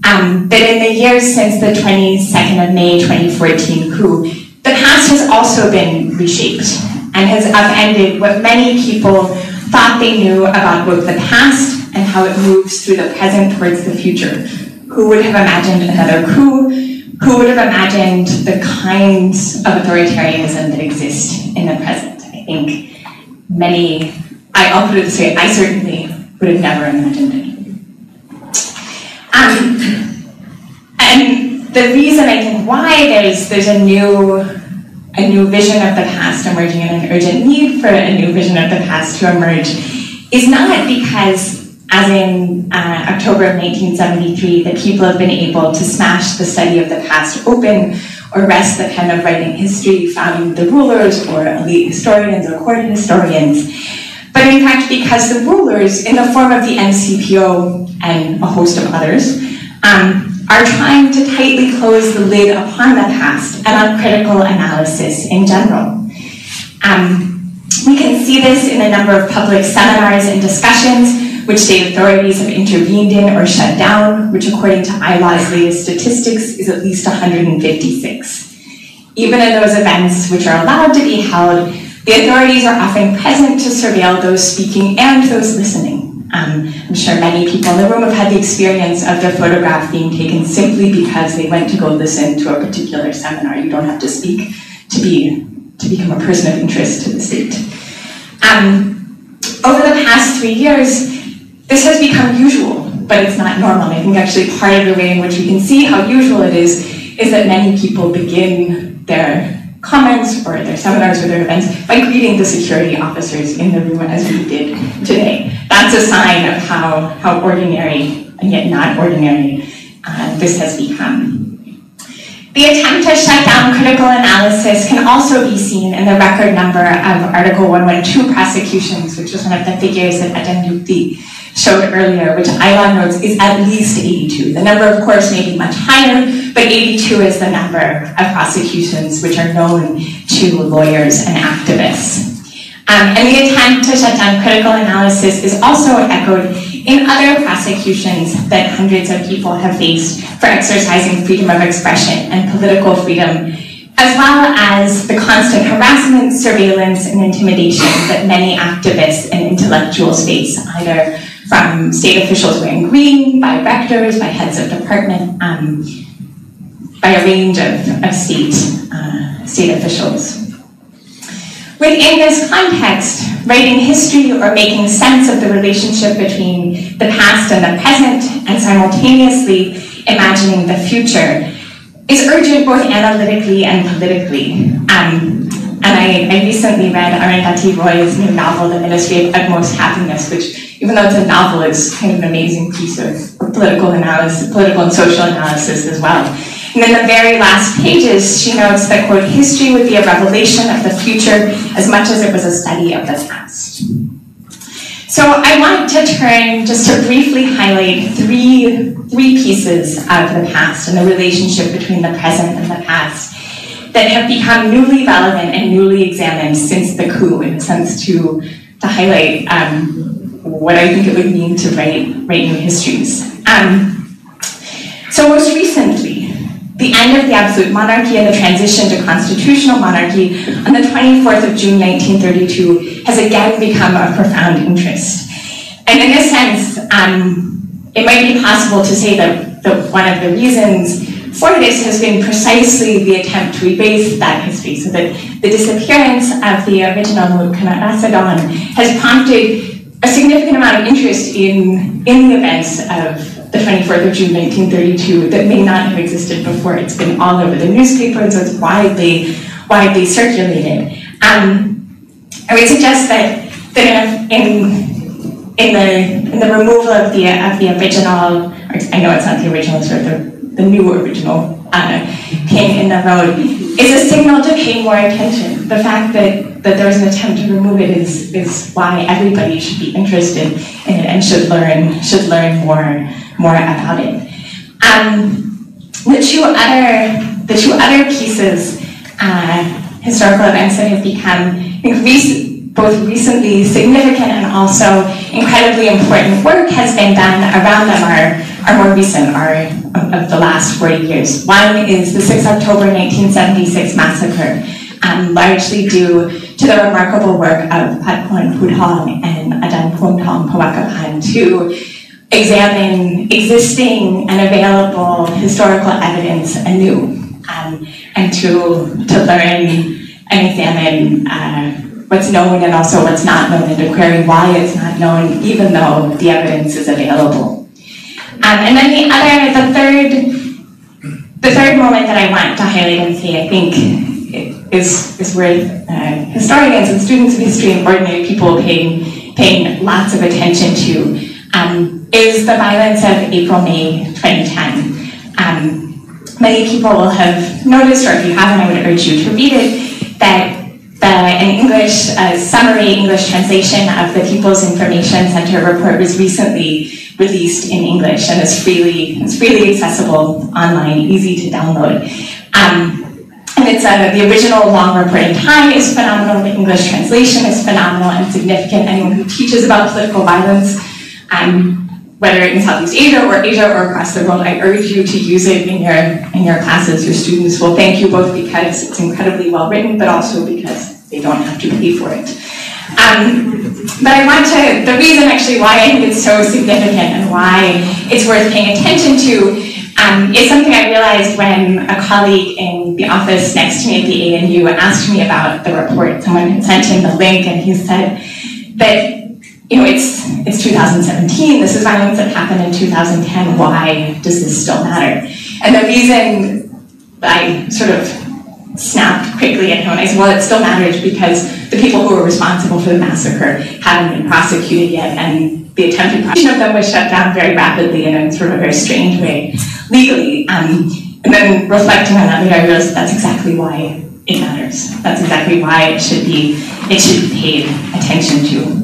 that in the years since the 22nd of May 2014 coup, the past has also been reshaped and has upended what many people thought they knew about both the past and how it moves through the present towards the future. Who would have imagined another coup? Who would have imagined the kinds of authoritarianism that exist in the present? I think many, I'll put it this way, I certainly would have never imagined it. And the reason I think why there's a new vision of the past emerging and an urgent need for a new vision of the past to emerge is not because, as in October of 1973, that people have been able to smash the study of the past open or wrest the pen of writing history found the rulers or elite historians or court historians, but in fact because the rulers, in the form of the NCPO and a host of others, are trying to tightly close the lid upon the past and on critical analysis in general. We can see this in a number of public seminars and discussions which state authorities have intervened in or shut down, which according to ILAW's latest statistics is at least 156. Even in those events which are allowed to be held, the authorities are often present to surveil those speaking and those listening. I'm sure many people in the room have had the experience of their photograph being taken simply because they went to go listen to a particular seminar. You don't have to speak to become a person of interest to the state. Over the past 3 years, this has become usual, but it's not normal. I think actually part of the way in which we can see how usual it is that many people begin their comments or their seminars or their events by greeting the security officers in the room as we did today. That's a sign of how ordinary and yet not ordinary this has become. The attempt to shut down critical analysis can also be seen in the record number of Article 112 prosecutions, which was one of the figures that Ajahn Yukti showed earlier, which ILAW notes is at least 82. The number, of course, may be much higher, but 82 is the number of prosecutions which are known to lawyers and activists. And the attempt to shut down critical analysis is also echoed in other prosecutions that hundreds of people have faced for exercising freedom of expression and political freedom, as well as the constant harassment, surveillance, and intimidation that many activists and intellectuals face, either from state officials wearing green, by rectors, by heads of department, by a range of state officials. Within this context, writing history or making sense of the relationship between the past and the present and simultaneously imagining the future is urgent both analytically and politically. And I recently read Arundhati Roy's new novel, The Ministry of Utmost Happiness, which, even though it's a novel, is kind of an amazing piece of political analysis, political and social analysis as well. And in the very last pages, she notes that, quote, history would be a revelation of the future as much as it was a study of the past. So I want to turn just to briefly highlight three pieces of the past and the relationship between the present and the past that have become newly relevant and newly examined since the coup, in a sense to highlight what I think it would mean to write new histories. So most recently, the end of the absolute monarchy and the transition to constitutional monarchy on the 24th of June 1932 has again become of profound interest. And in a sense, it might be possible to say that one of the reasons for this has been precisely the attempt to erase that history, so that the disappearance of the original Mukana Rasadon has prompted a significant amount of interest in the events of the 24th of June 1932 that may not have existed before. It's been all over the newspaper, and so it's widely circulated. I would suggest that in the removal of the original, or I know it's not the original, it's sort of the new original king in the road, is a signal to pay more attention. The fact that there was an attempt to remove it is why everybody should be interested in it and should learn more about it. The two other pieces, historical events that have become, I think, both recently significant and also incredibly important work has been done around them are more recent, are of the last 40 years. One is the 6 October 1976 massacre, largely due to the remarkable work of Patpon Pudhong and Adan Phomthong Pawakapan to examine existing and available historical evidence anew, and to learn and examine what's known and also what's not known, and to query why it's not known even though the evidence is available. And then the third moment that I want to highlight and say I think is worth historians and students of history and ordinary people paying lots of attention to is the violence of April-May 2010. Many people will have noticed, or if you haven't, I would urge you to read it, that an English summary English translation of the People's Information Center report was recently released in English and is freely accessible online, easy to download. And it's the original long report in Thai is phenomenal. The English translation is phenomenal and significant. Anyone who teaches about political violence, whether in Southeast Asia or across the world, I urge you to use it in your classes. Your students will thank you both because it's incredibly well written, but also because they don't have to pay for it. But the reason actually why I think it's so significant and why it's worth paying attention to is something I realized when a colleague in the office next to me at the ANU asked me about the report. Someone had sent him the link and he said that, it's 2017, this is violence that happened in 2010, why does this still matter? And the reason I sort of snapped quickly at him, and I said, well, it still matters because the people who were responsible for the massacre haven't been prosecuted yet, and the attempted prosecution of them was shut down very rapidly in a sort of a very strange way, legally. And then reflecting on that later, I realized that's exactly why it matters. That's exactly why it should be paid attention to.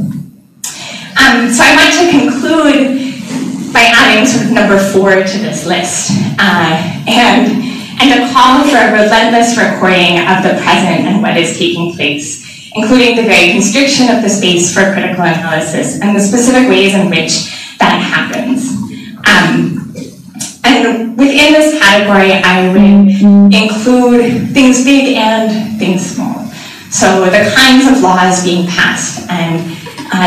So I want to conclude by adding sort of number 4 to this list, and a call for a relentless recording of the present and what is taking place, including the very constriction of the space for critical analysis and the specific ways in which that happens. And within this category, I would include things big and things small. So the kinds of laws being passed, and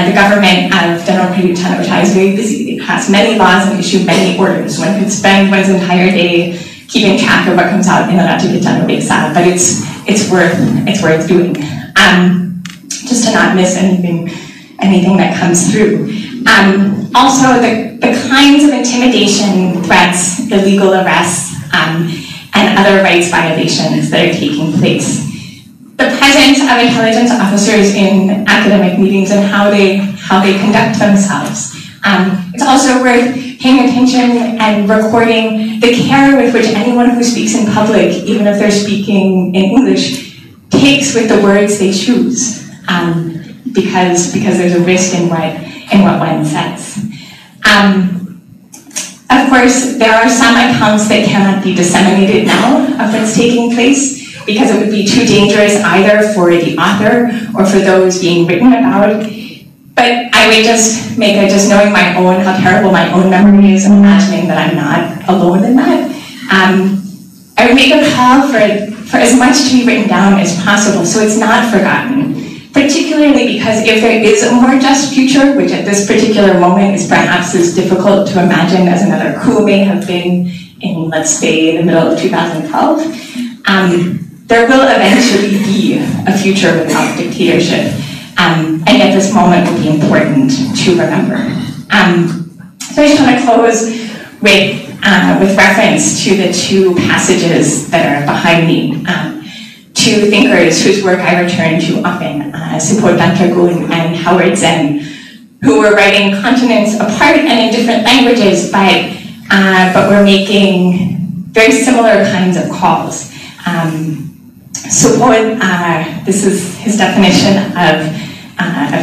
the government of General Prayut Chan-o-cha is very busy. They pass many laws and issue many orders. One could spend one's entire day keeping track of what comes out in the Ratchagitan, but it's worth doing. Just to not miss anything that comes through. Also, the kinds of intimidation, threats, illegal arrests, and other rights violations that are taking place. The presence of intelligence officers in academic meetings and how they conduct themselves. It's also worth paying attention and recording the care with which anyone who speaks in public, even if they're speaking in English, takes with the words they choose, because there's a risk in what one says. Of course, there are some accounts that cannot be disseminated now of what's taking place, because it would be too dangerous either for the author or for those being written about. But I would just make knowing how terrible my own memory is, and imagining that I'm not alone in that. I would make a call for as much to be written down as possible so it's not forgotten. Particularly because if there is a more just future, which at this particular moment is perhaps as difficult to imagine as another coup may have been in, let's say, the middle of 2012, there will eventually be a future without dictatorship. And yet this moment will be important to remember. So I just want to close with reference to the two passages that are behind me. Two thinkers whose work I return to often, Supot Dantragun and Howard Zen, who were writing continents apart and in different languages, but were making very similar kinds of calls. support, this is his definition of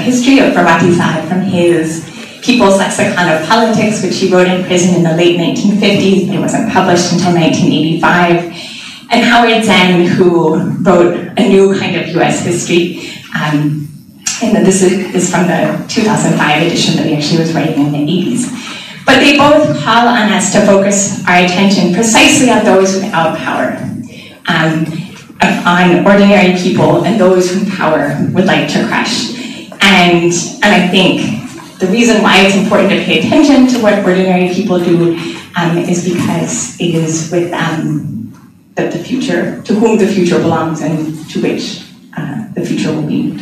history, of Prawatisad, from his People's Lexicon of Politics, which he wrote in prison in the late 1950s. It wasn't published until 1985. And Howard Zinn, who wrote a new kind of US history. And this is from the 2005 edition that he actually was writing in the 80s. But they both call on us to focus our attention precisely on those without power, on ordinary people and those whom power would like to crush. And I think the reason why it's important to pay attention to what ordinary people do is because it is with the future, to whom the future belongs and to which the future will be.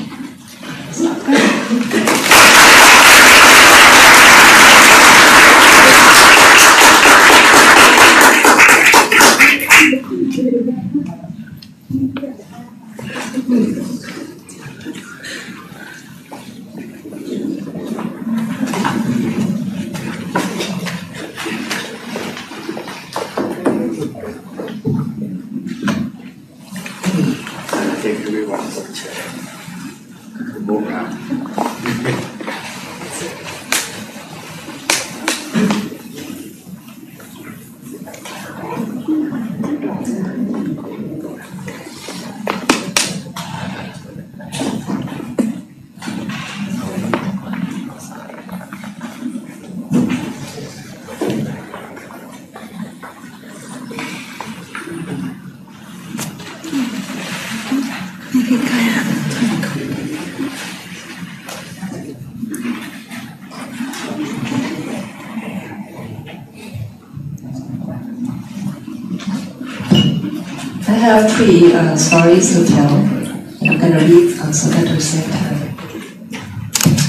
I have three stories to tell. I'm going to read so that at the same time.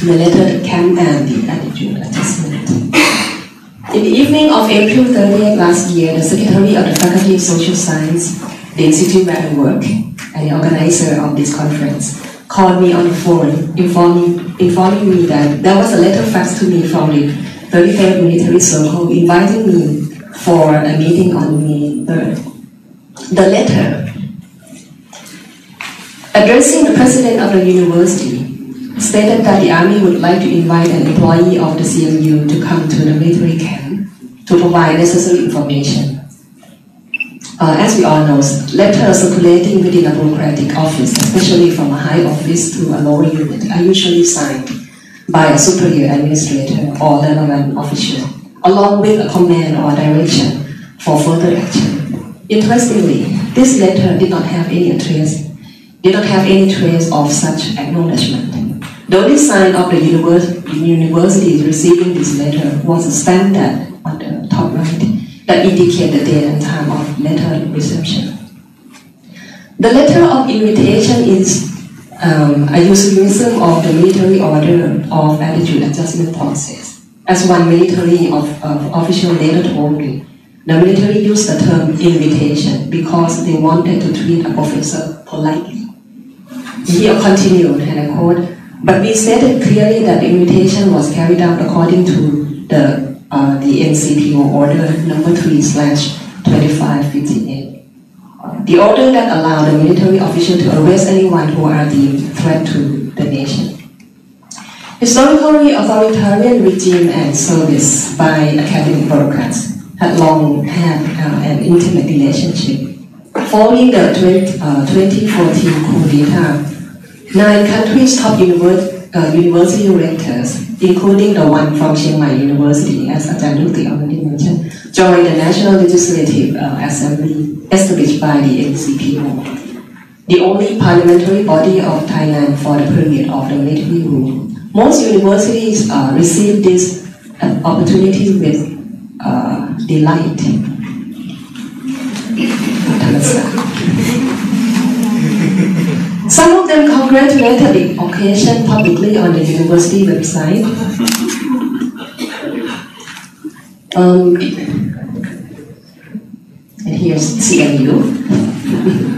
The letter, the camp, and the attitude adjustment. In the evening of April 30th last year, the Secretary of the Faculty of Social Science, the institute where I work, and the organizer of this conference, called me on the phone, informing me that there was a letter faxed to me from the 33rd Military Circle inviting me for a meeting on May 3rd. The letter, addressing the president of the university, stated that the army would like to invite an employee of the CMU to come to the military camp to provide necessary information. As we all know, letters circulating within a bureaucratic office, especially from a high office to a lower unit, are usually signed by a superior administrator or relevant official, along with a command or direction for further action. Interestingly, this letter did not have any trace of such acknowledgement. The only sign of the university receiving this letter was a stamp that on the top right that indicated the date and time of letter reception. The letter of invitation is a euphemism of the military order of attitude adjustment process. As one military official later told me, the military used the term invitation because they wanted to treat a professor politely. He continued, and I quote, "But we stated clearly that the invitation was carried out according to the NCPO order number 3/2558. The order that allowed the military official to arrest anyone who are deemed threat to the nation. Historically, authoritarian regime and service by academic bureaucrats had long had an intimate relationship. Following the 2014 coup d'etat, 9 countries' top university rectors, including the one from Chiang Mai University, as Ajahn Nukti already mentioned, joined the National Legislative Assembly established by the NCPO, the only parliamentary body of Thailand for the period of the military rule. Most universities received this opportunity with delight. Some of them congratulated the occasion publicly on the university website. And here's CMU,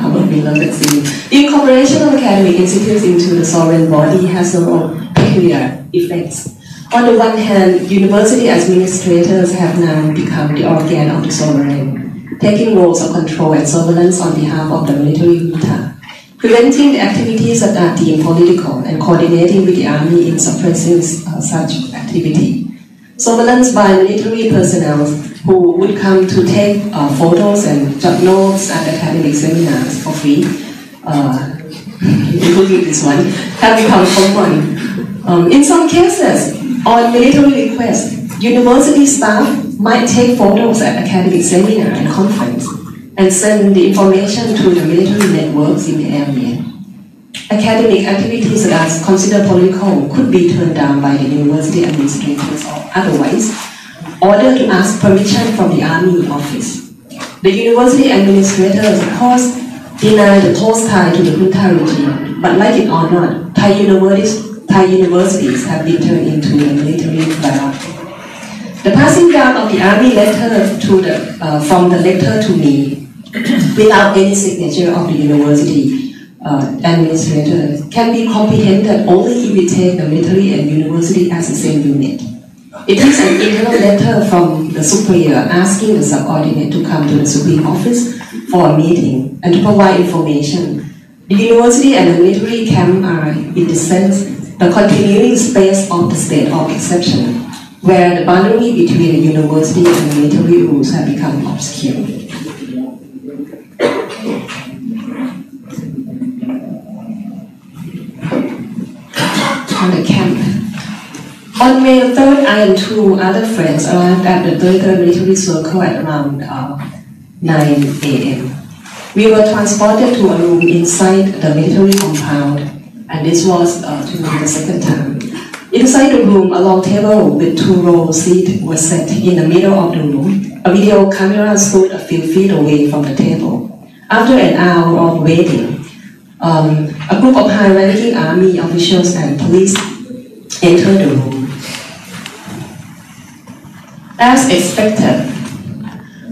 our beloved CMU. The incorporation of academic institutes into the sovereign body has their own peculiar effects. On the one hand, university administrators have now become the organ of the sovereign, taking roles of control and surveillance on behalf of the military junta. preventing the activities that are deemed political and coordinating with the army in suppressing such activity. Surveillance by military personnel who would come to take photos and jot notes at academic seminars for free, including this one, have become common. In some cases, on military request, university staff might take photos at academic seminar and conference and send the information to the military networks in the area. Academic activities that are considered political could be turned down by the university administrators or otherwise ordered to ask permission from the army office. The university administrators, of course, deny the close tie to the junta regime, but like it or not, Thai universities have been turned into a military barrack. The passing down of the army letter from the lecturer to me without any signature of the university administrator can be comprehended only if we take the military and university as the same unit. It is an internal letter from the superior asking the subordinate to come to the supreme office for a meeting and to provide information. The university and the military camp are, in the sense, the continuing space of the state of exception, where the boundary between the university and the military rules have become obscure. On the camp. On May 3rd, I and two other friends arrived at the 33rd Military Circle at around 9 a.m. We were transported to a room inside the military compound, and this was to me the second time. Inside the room, a long table with 2-row seats was set in the middle of the room. A video camera stood a few feet away from the table. After an hour of waiting, a group of high-ranking army officials and police entered the room. As expected,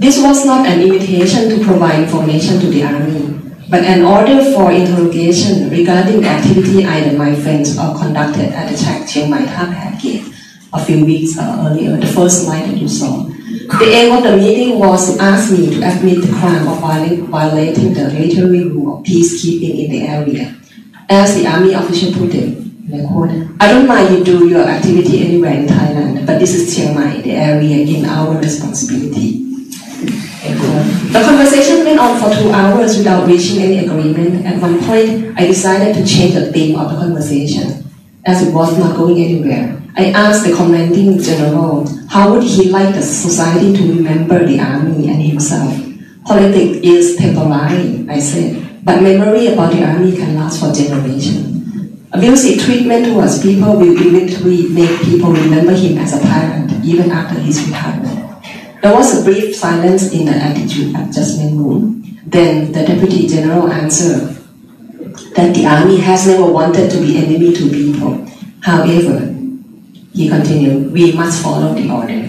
this was not an invitation to provide information to the army, but an order for interrogation regarding the activity I and my friends conducted at the Chiang Mai Thap Gate a few weeks earlier, the first slide that you saw. The aim of the meeting was to ask me to admit the crime of violating the military rule of peacekeeping in the area. As the army official put it, and I quote, "I don't mind you do your activity anywhere in Thailand, but this is Chiang Mai, the area in our responsibility." The conversation went on for 2 hours without reaching any agreement. At one point, I decided to change the theme of the conversation, as it was not going anywhere. I asked the commanding general how would he like the society to remember the army and himself. Politics is temporary, I said, but memory about the army can last for generations. Abusive treatment towards people will eventually make people remember him as a tyrant, even after his retirement. There was a brief silence in the attitude adjustment room. Then the Deputy General answered that the army has never wanted to be enemy to people. However, he continued, we must follow the order.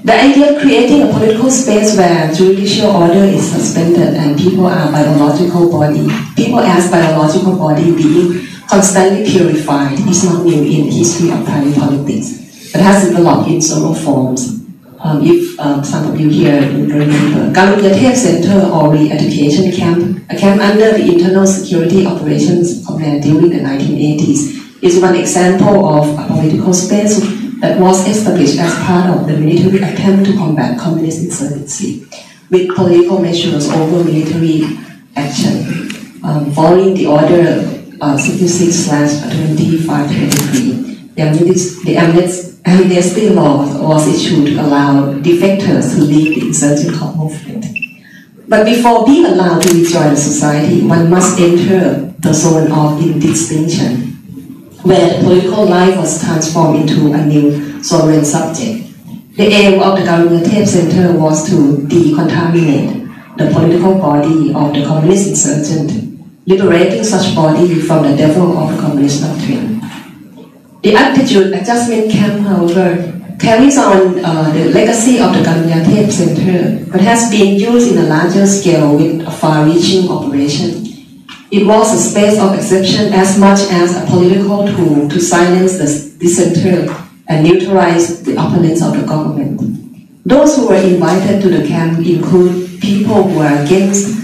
The idea of creating a political space where judicial order is suspended and people as biological body being constantly purified is not new in the history of Thai politics, but has developed in several forms. If some of you here remember, Galunya Center or re-education camp, a camp under the Internal Security Operations Command during the 1980s, is one example of a political space that was established as part of the military attempt to combat communist insurgency, with political measures over military action. Following the order 66/2523, the amnesty law was issued to allow defectors to leave the insurgent movement. But before being allowed to rejoin the society, one must enter the zone of indistinction, where the political life was transformed into a new sovereign subject. The aim of the Galunya Center was to decontaminate the political body of the communist insurgent, liberating such body from the devil of the communist doctrine. The attitude adjustment camp, however, carries on the legacy of the Galunya Center, but has been used in a larger scale with a far-reaching operation. It was a space of exception as much as a political tool to silence the dissenter and neutralize the opponents of the government. Those who were invited to the camp include people who are against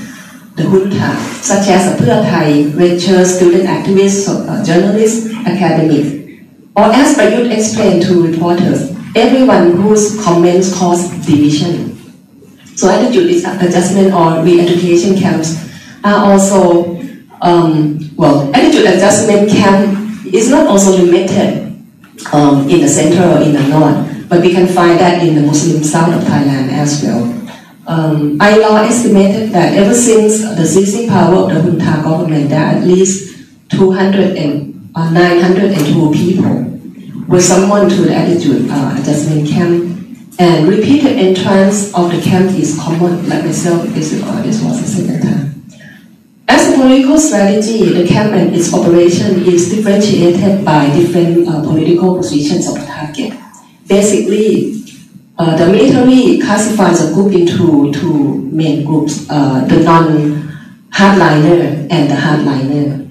the junta, such as the Pheu Thai, lecturers, student activists, journalists, academics. Or as Prayut explained to reporters, everyone whose comments cause division. So attitude adjustment or re-education camps are also, attitude adjustment camp is not also limited in the center or in the north, but we can find that in the Muslim south of Thailand as well. ILAW estimated that ever since the seizing power of the junta government, there are at least 902 people were summoned to the attitude adjustment camp, and repeated entrance of the camp is common. Like myself, this was the second time. As a political strategy, the camp and its operation is differentiated by different political positions of the target. Basically, the military classifies a group into two main groups, the non-hardliner and the hardliner.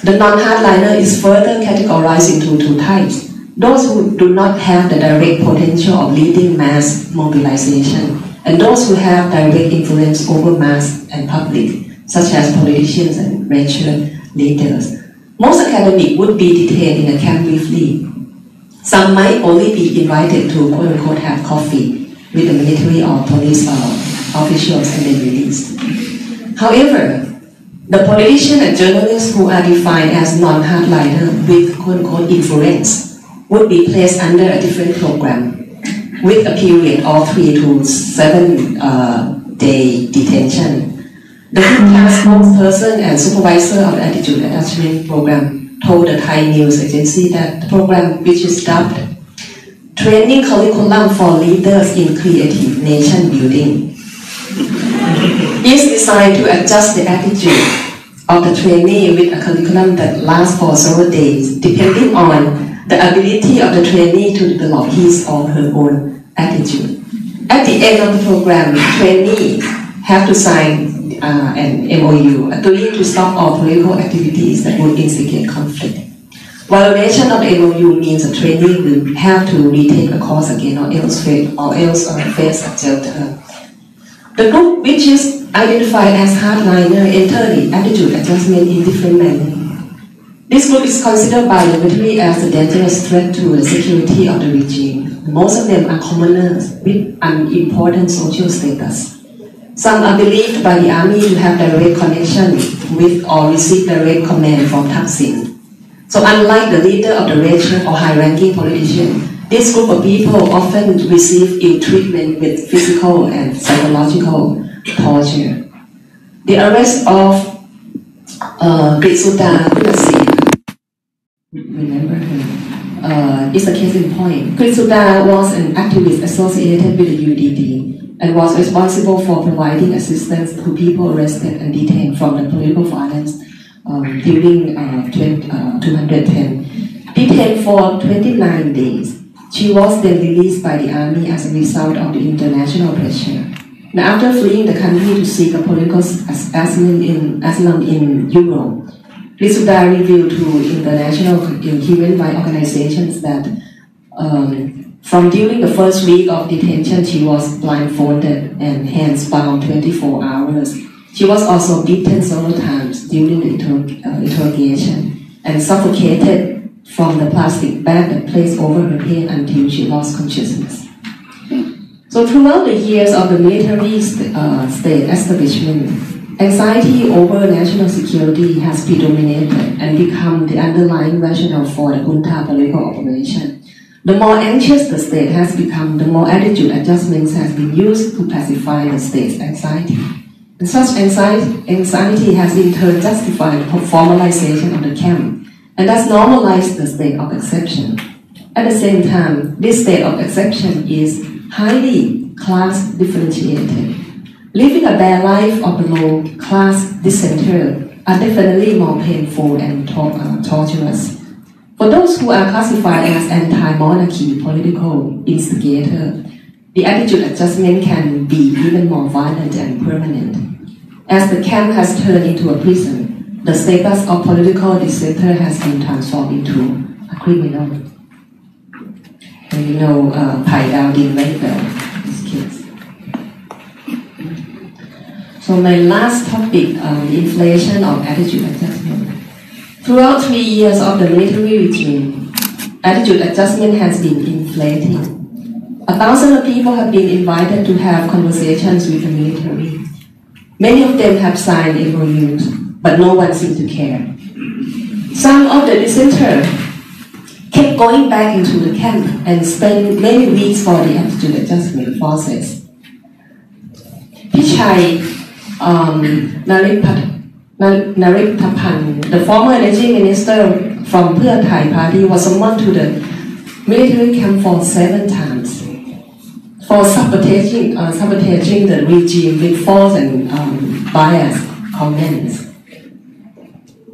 The non-hardliner is further categorized into two types. Those who do not have the direct potential of leading mass mobilization, and those who have direct influence over mass and public, such as politicians and venture leaders. Most academics would be detained in a camp briefly. Some might only be invited to quote-unquote have coffee with the military or police officials and then released. However, the politicians and journalists who are defined as non-hardliner with quote-unquote influence would be placed under a different program with a period of 3 to 7 day detention. The junta spokesperson and supervisor of the attitude adjustment program told the Thai news agency that the program, which is dubbed Training Curriculum for Leaders in Creative Nation Building, is designed to adjust the attitude of the trainee with a curriculum that lasts for several days, depending on the ability of the trainee to develop his or her own attitude. At the end of the program, trainees have to sign an MOU agreeing to stop all political activities that would instigate conflict. Violation of the MOU means a trainee will have to retake a course again or else face a jail term. The group, which is identified as hardliner, enter the attitude adjustment in different manners. This group is considered by the military as a dangerous threat to the security of the regime. Most of them are commoners with unimportant social status. Some are believed by the army to have direct connection with or receive direct command from Thaksin. So unlike the leader of the region or high-ranking politician, this group of people often receive ill treatment with physical and psychological torture. The arrest of Gritsuda, remember him, is a case in point. Gritsuda was an activist associated with the UDD and was responsible for providing assistance to people arrested and detained from the political violence during 210. Detained for 29 days. She was then released by the army as a result of the international pressure. Now, after fleeing the country to seek a political asylum in Europe, Gritsuda revealed to international human rights organizations that from during the first week of detention, she was blindfolded and hands bound 24 hours. She was also beaten several times during the interrogation and suffocated from the plastic bag that placed over her head until she lost consciousness. So throughout the years of the military state establishment, anxiety over national security has predominated and become the underlying rationale for the junta political operation. The more anxious the state has become, the more attitude adjustments have been used to pacify the state's anxiety. And such anxiety has in turn justified the formalization of the camp, and thus normalized the state of exception. At the same time, this state of exception is highly class differentiated. Living a bare life of the low-class dissenter are definitely more painful and torturous. For those who are classified as anti-monarchy political instigator, the attitude adjustment can be even more violent and permanent. As the camp has turned into a prison, the status of political dissenter has been transformed into a criminal. And you know Pai Dao did very well, his kids. So my last topic, inflation of attitude adjustment. Throughout 3 years of the military regime, attitude adjustment has been inflating. 1,000 people have been invited to have conversations with the military. Many of them have signed MOUs, but no one seemed to care. Some of the dissenters kept going back into the camp and spent many weeks for the attitude adjustment process. Pichai Nariptapan, the former energy minister from Pheu Thai party, was summoned to the military camp for 7 times for sabotaging the regime with false and biased comments.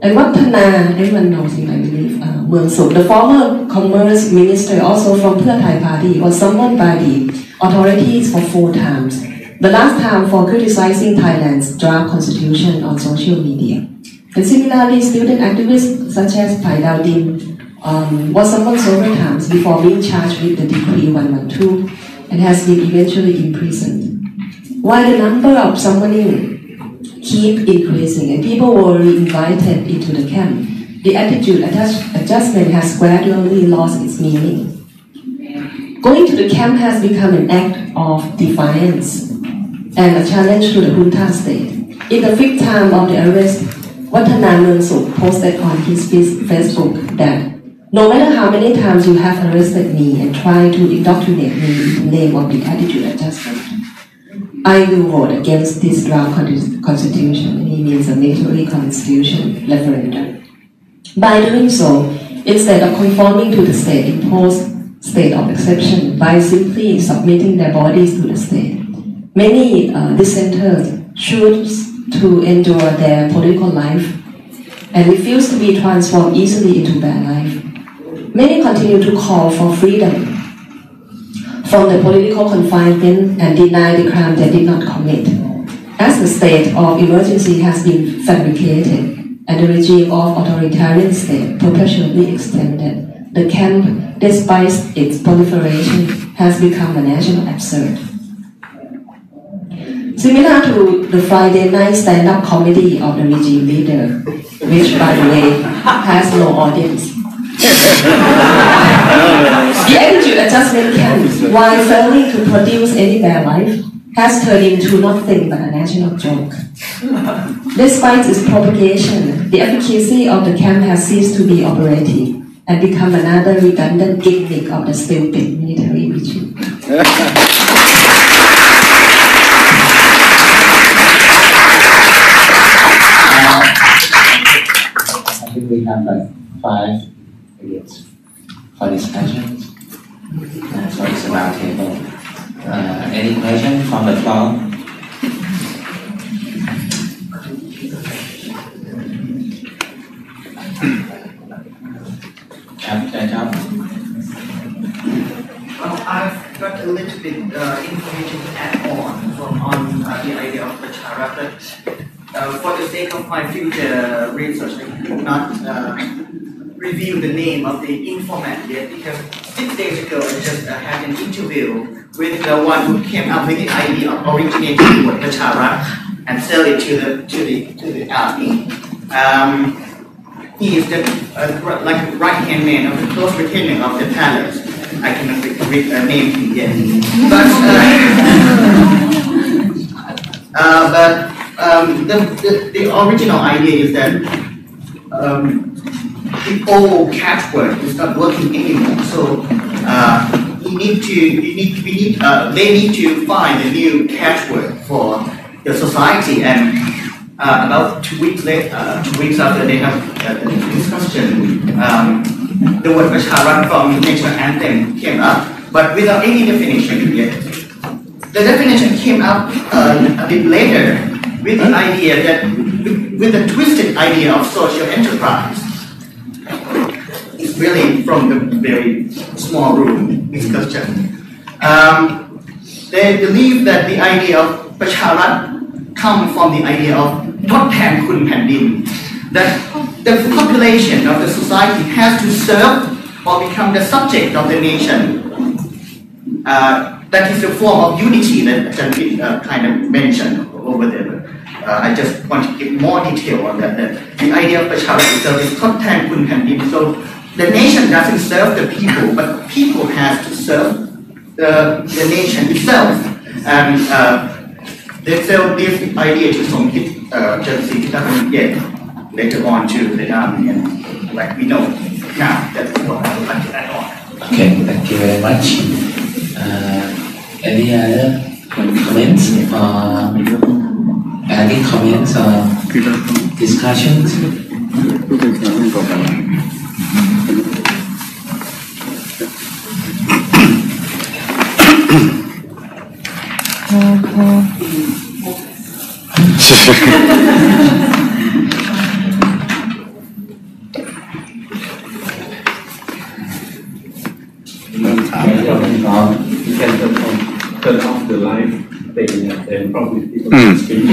And Wattana, everyone knows him, I believe, Muang Suk, the former commerce minister, also from Pheu Thai party, was summoned by the authorities for 4 times. The last time for criticizing Thailand's draft constitution on social media. And similarly, student activists such as Pai Dawdin was summoned several times before being charged with the Decree 112 and has been eventually imprisoned. While the number of summoning keep increasing and people were reinvited into the camp, the attitude adjustment has gradually lost its meaning. Going to the camp has become an act of defiance and a challenge to the junta state. In the 5th time of the arrest, Wattana Muang Suk posted on his Facebook that no matter how many times you have arrested me and tried to indoctrinate me in the name of the attitude adjustment, I will vote against this draft constitution, and he means a military constitution referendum. By doing so, instead of conforming to the state-imposed state of exception by simply submitting their bodies to the state, many dissenters choose to endure their political life and refuse to be transformed easily into bad life. Many continue to call for freedom from the political confinement and deny the crime they did not commit. As the state of emergency has been fabricated and the regime of authoritarian state perpetually extended, the camp, despite its proliferation, has become a national absurd. Similar to the Friday night stand-up comedy of the regime leader, which, by the way, has no audience. The attitude adjustment camp, while failing to produce any bad life, has turned into nothing but a national joke. Despite its propagation, the efficacy of the camp has ceased to be operative and become another redundant gimmick of the stupid military regime.
I think we have like 5 minutes for discussions. So it's a round table. Any question from the floor?
I've got a little bit information to add on the idea of Prachara, but for the sake of my future research, I could not reveal the name of the informant yet, because 6 days ago I just had an interview with the one who came up with the idea of originating the word Prachara and sell it to the army. He is the like a right-hand man of the close retainer of the palace. I cannot name him yet, but the original idea is that the old catchword is not working anymore. So they need to find a new catchword for the society. And about 2 weeks later, 2 weeks after they have the discussion, the word Prachara from the national anthem came up, but without any definition yet. The definition came up a bit later with the idea that, with the twisted idea of social enterprise. It's really from the very small room discussion. They believe that the idea of Prachara comes from the idea of ทดแทนคุณแผ่นดิน that the population of the society has to serve or become the subject of the nation. That is the form of unity that Janvit kind of mentioned over there. I just want to give more detail on that. The idea of Charity service, content kun so the nation doesn't serve the people, but people have to serve the nation itself. And they sell this idea to some Jersey doesn't get later on to the army, and like we know now, that's what I would like to add on.
Okay, thank you very much. Any other comments or adding comments or discussions?
You can turn off the live thing and probably people can speak.